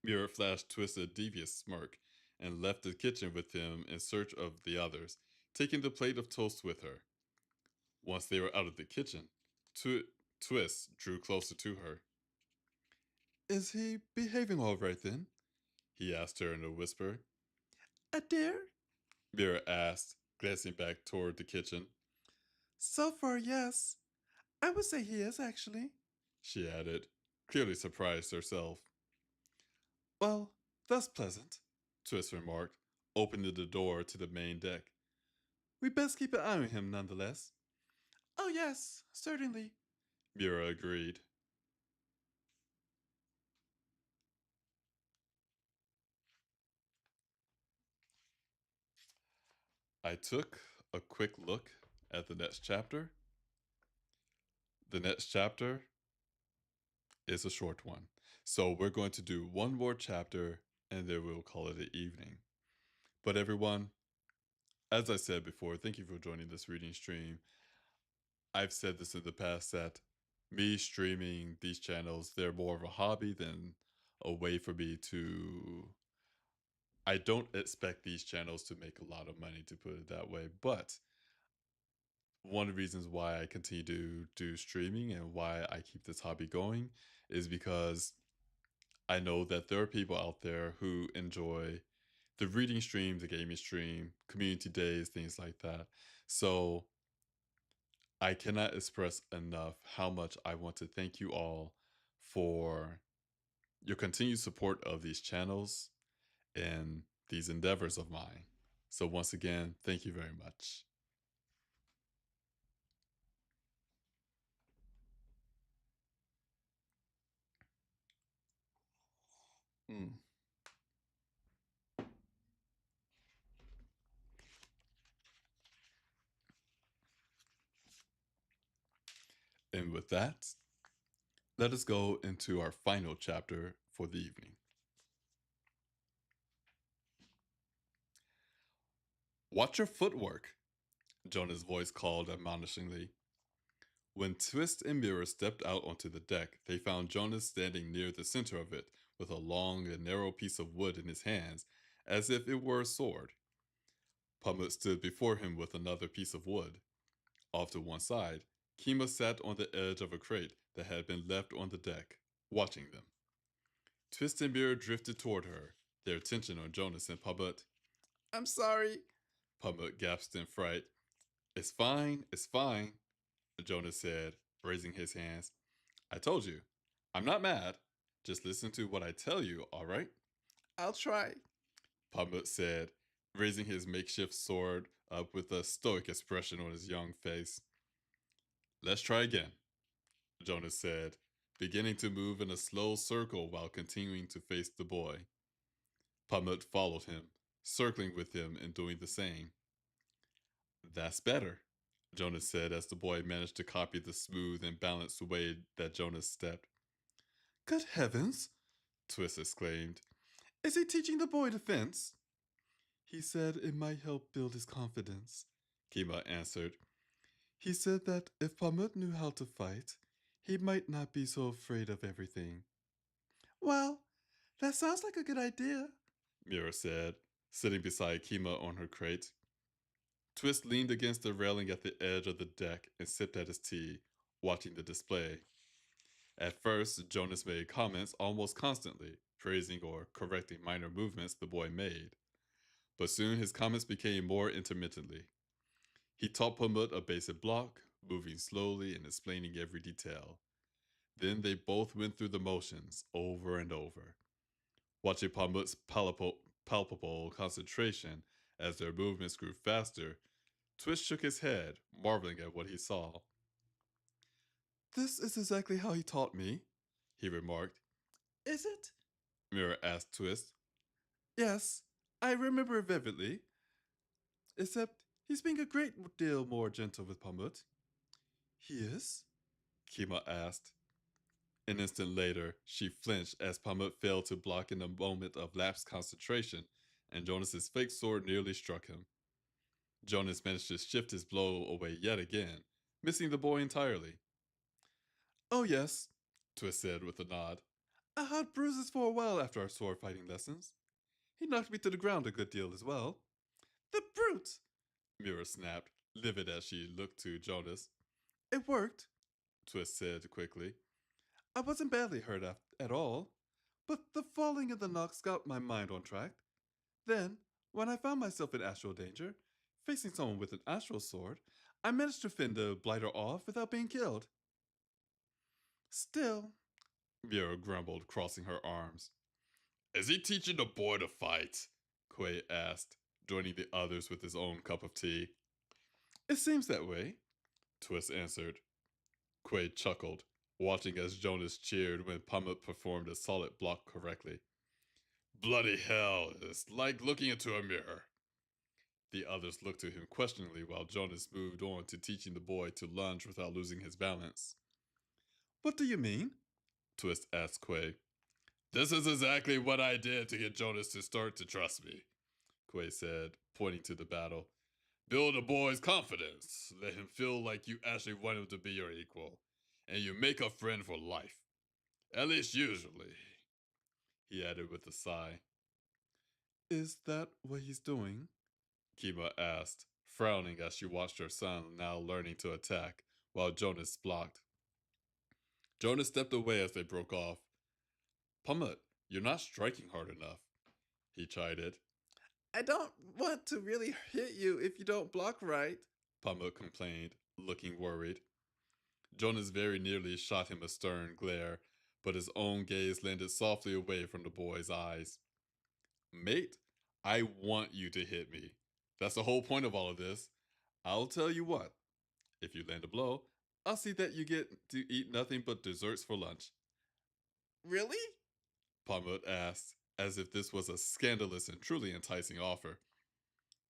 Mira flashed Twist a devious smirk and left the kitchen with him in search of the others, taking the plate of toast with her. Once they were out of the kitchen, Twist drew closer to her. Is he behaving all right then? He asked her in a whisper. A dare? Mira asked, glancing back toward the kitchen. So far, yes. I would say he is, actually, she added, clearly surprised herself. Well, that's pleasant, Twist remarked, opening the door to the main deck. We best keep an eye on him nonetheless. Oh, yes, certainly, Mira agreed. I took a quick look at the next chapter. The next chapter is a short one. So we're going to do one more chapter and then we'll call it an evening. But everyone, as I said before, thank you for joining this reading stream. I've said this in the past that me streaming these channels, they're more of a hobby than a way for me to. I don't expect these channels to make a lot of money, to put it that way. But one of the reasons why I continue to do streaming and why I keep this hobby going is because I know that there are people out there who enjoy the reading stream, the gaming stream, community days, things like that. So I cannot express enough how much I want to thank you all for your continued support of these channels and these endeavors of mine. So, once again, thank you very much. Mm. And with that, let us go into our final chapter for the evening. Watch your footwork, Jonah's voice called admonishingly. When Twist and Mirror stepped out onto the deck, they found Jonas standing near the center of it with a long and narrow piece of wood in his hands, as if it were a sword. Pummet stood before him with another piece of wood. Off to one side, Kima sat on the edge of a crate that had been left on the deck, watching them. Twist and Mirror drifted toward her, their attention on Jonas and Pummet. I'm sorry, Pummet gasped in fright. It's fine, Jonas said, raising his hands. I told you, I'm not mad. Just listen to what I tell you, all right? I'll try, Pummet said, raising his makeshift sword up with a stoic expression on his young face. Let's try again, Jonas said, beginning to move in a slow circle while continuing to face the boy. Pummet followed him, circling with him and doing the same. That's better, Jonas said as the boy managed to copy the smooth and balanced way that Jonas stepped. Good heavens, Twist exclaimed. Is he teaching the boy to fence? He said it might help build his confidence, Kima answered. He said that if Pamut knew how to fight, he might not be so afraid of everything. Well, that sounds like a good idea. Mira said, sitting beside Kima on her crate. Twist leaned against the railing at the edge of the deck and sipped at his tea, watching the display. At first, Jonas made comments almost constantly, praising or correcting minor movements the boy made. But soon his comments became more intermittently. He taught Pumut a basic block, moving slowly and explaining every detail. Then they both went through the motions over and over, watching Pamut's palpable concentration as their movements grew faster. Twist shook his head, marveling at what he saw. This is exactly how he taught me, he remarked. Is it? Mira asked Twist. Yes, I remember it vividly. Except he's being a great deal more gentle with Pamut. He is? Kima asked. An instant later, she flinched as Pamut failed to block in a moment of lapsed concentration, and Jonas's fake sword nearly struck him. Jonas managed to shift his blow away yet again, missing the boy entirely. Oh, yes, Twist said with a nod. I had bruises for a while after our sword fighting lessons. He knocked me to the ground a good deal as well. The brute! Mira snapped, livid as she looked to Jonas. It worked, Twist said quickly. I wasn't badly hurt at all, but the falling and the knocks got my mind on track. Then, when I found myself in actual danger, facing someone with an astral sword, I managed to fend the blighter off without being killed. Still, Vera grumbled, crossing her arms. Is he teaching the boy to fight? Quay asked, joining the others with his own cup of tea. It seems that way, Twist answered. Quay chuckled, watching as Jonas cheered when Pummet performed a solid block correctly. Bloody hell, it's like looking into a mirror. The others looked to him questioningly while Jonas moved on to teaching the boy to lunge without losing his balance. What do you mean? Twist asked Quay. This is exactly what I did to get Jonas to start to trust me, Quay said, pointing to the battle. Build a boy's confidence. Let him feel like you actually want him to be your equal. And you make a friend for life. At least usually, he added with a sigh. Is that what he's doing? Kima asked, frowning as she watched her son now learning to attack, while Jonas blocked. Jonas stepped away as they broke off. Pummet, you're not striking hard enough, he chided. I don't want to really hit you if you don't block right. Pummet complained, looking worried. Jonas very nearly shot him a stern glare, but his own gaze landed softly away from the boy's eyes. Mate, I want you to hit me. That's the whole point of all of this. I'll tell you what, if you land a blow, I'll see that you get to eat nothing but desserts for lunch. Really? Pamut asked, as if this was a scandalous and truly enticing offer.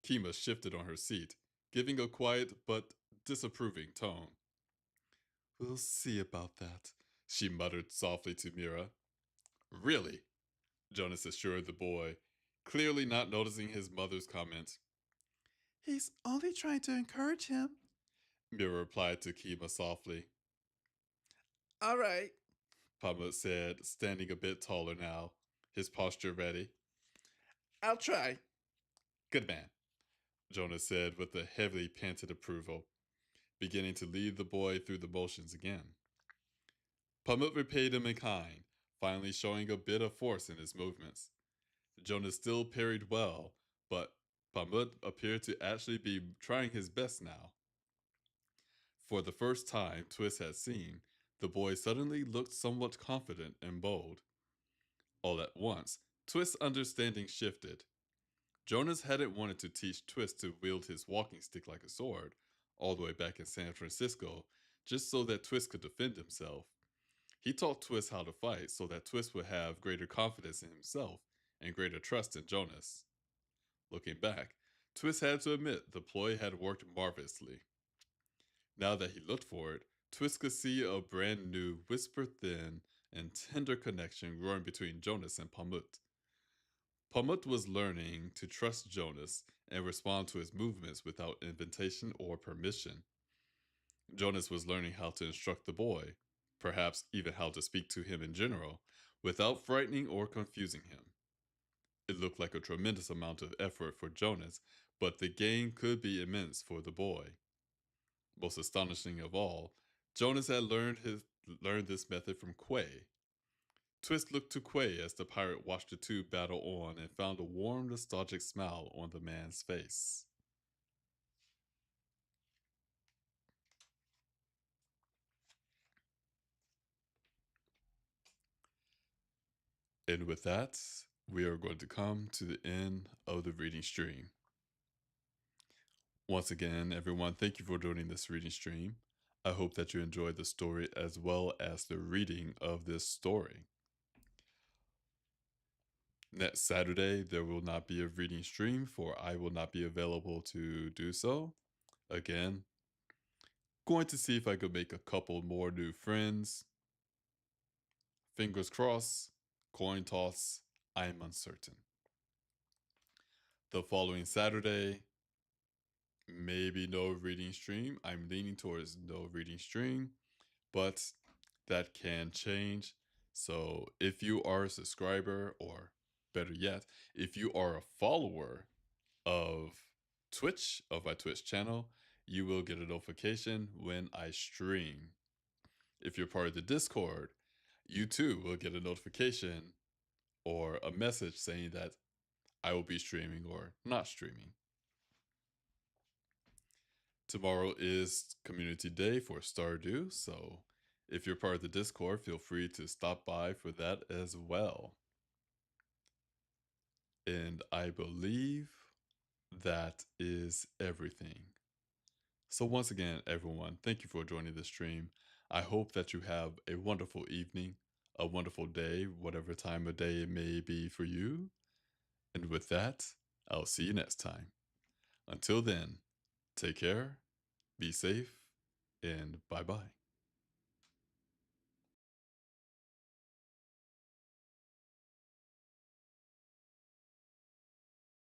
Kima shifted on her seat, giving a quiet but disapproving tone. We'll see about that, she muttered softly to Mira. Really? Jonas assured the boy, clearly not noticing his mother's comment. He's only trying to encourage him. Mira replied to Kima softly. All right. Pamut said, standing a bit taller now, his posture ready. I'll try. Good man, Jonas said with a heavily panted approval, beginning to lead the boy through the motions again. Pamut repaid him in kind, finally showing a bit of force in his movements. Jonas still parried well, but Pamut appeared to actually be trying his best now. For the first time Twist had seen, the boy suddenly looked somewhat confident and bold. All at once, Twist's understanding shifted. Jonas hadn't wanted to teach Twist to wield his walking stick like a sword, all the way back in San Francisco, just so that Twist could defend himself. He taught Twist how to fight so that Twist would have greater confidence in himself and greater trust in Jonas. Looking back, Twist had to admit the ploy had worked marvelously. Now that he looked for it, Twist could see a brand new, whisper thin, and tender connection growing between Jonas and Pamut. Pamut was learning to trust Jonas and respond to his movements without invitation or permission. Jonas was learning how to instruct the boy, perhaps even how to speak to him in general, without frightening or confusing him. It looked like a tremendous amount of effort for Jonas, but the gain could be immense for the boy. Most astonishing of all, Jonas had learned this method from Quay. Twist looked to Quay as the pirate watched the two battle on and found a warm, nostalgic smile on the man's face. And with that, we are going to come to the end of the reading stream. Once again, everyone, thank you for joining this reading stream. I hope that you enjoyed the story as well as the reading of this story. Next Saturday, there will not be a reading stream, for I will not be available to do so. Again, going to see if I could make a couple more new friends. Fingers crossed, coin toss, I am uncertain. The following Saturday, maybe no reading stream. I'm leaning towards no reading stream, but that can change. So if you are a subscriber, or better yet, if you are a follower of of my Twitch channel, you will get a notification when I stream. If you're part of the Discord, you too will get a notification or a message saying that I will be streaming or not streaming. Tomorrow is Community Day for Stardew, so if you're part of the Discord, feel free to stop by for that as well. And I believe that is everything. So, once again, everyone, thank you for joining the stream. I hope that you have a wonderful evening, a wonderful day, whatever time of day it may be for you. And with that, I'll see you next time. Until then, take care, be safe, and bye bye.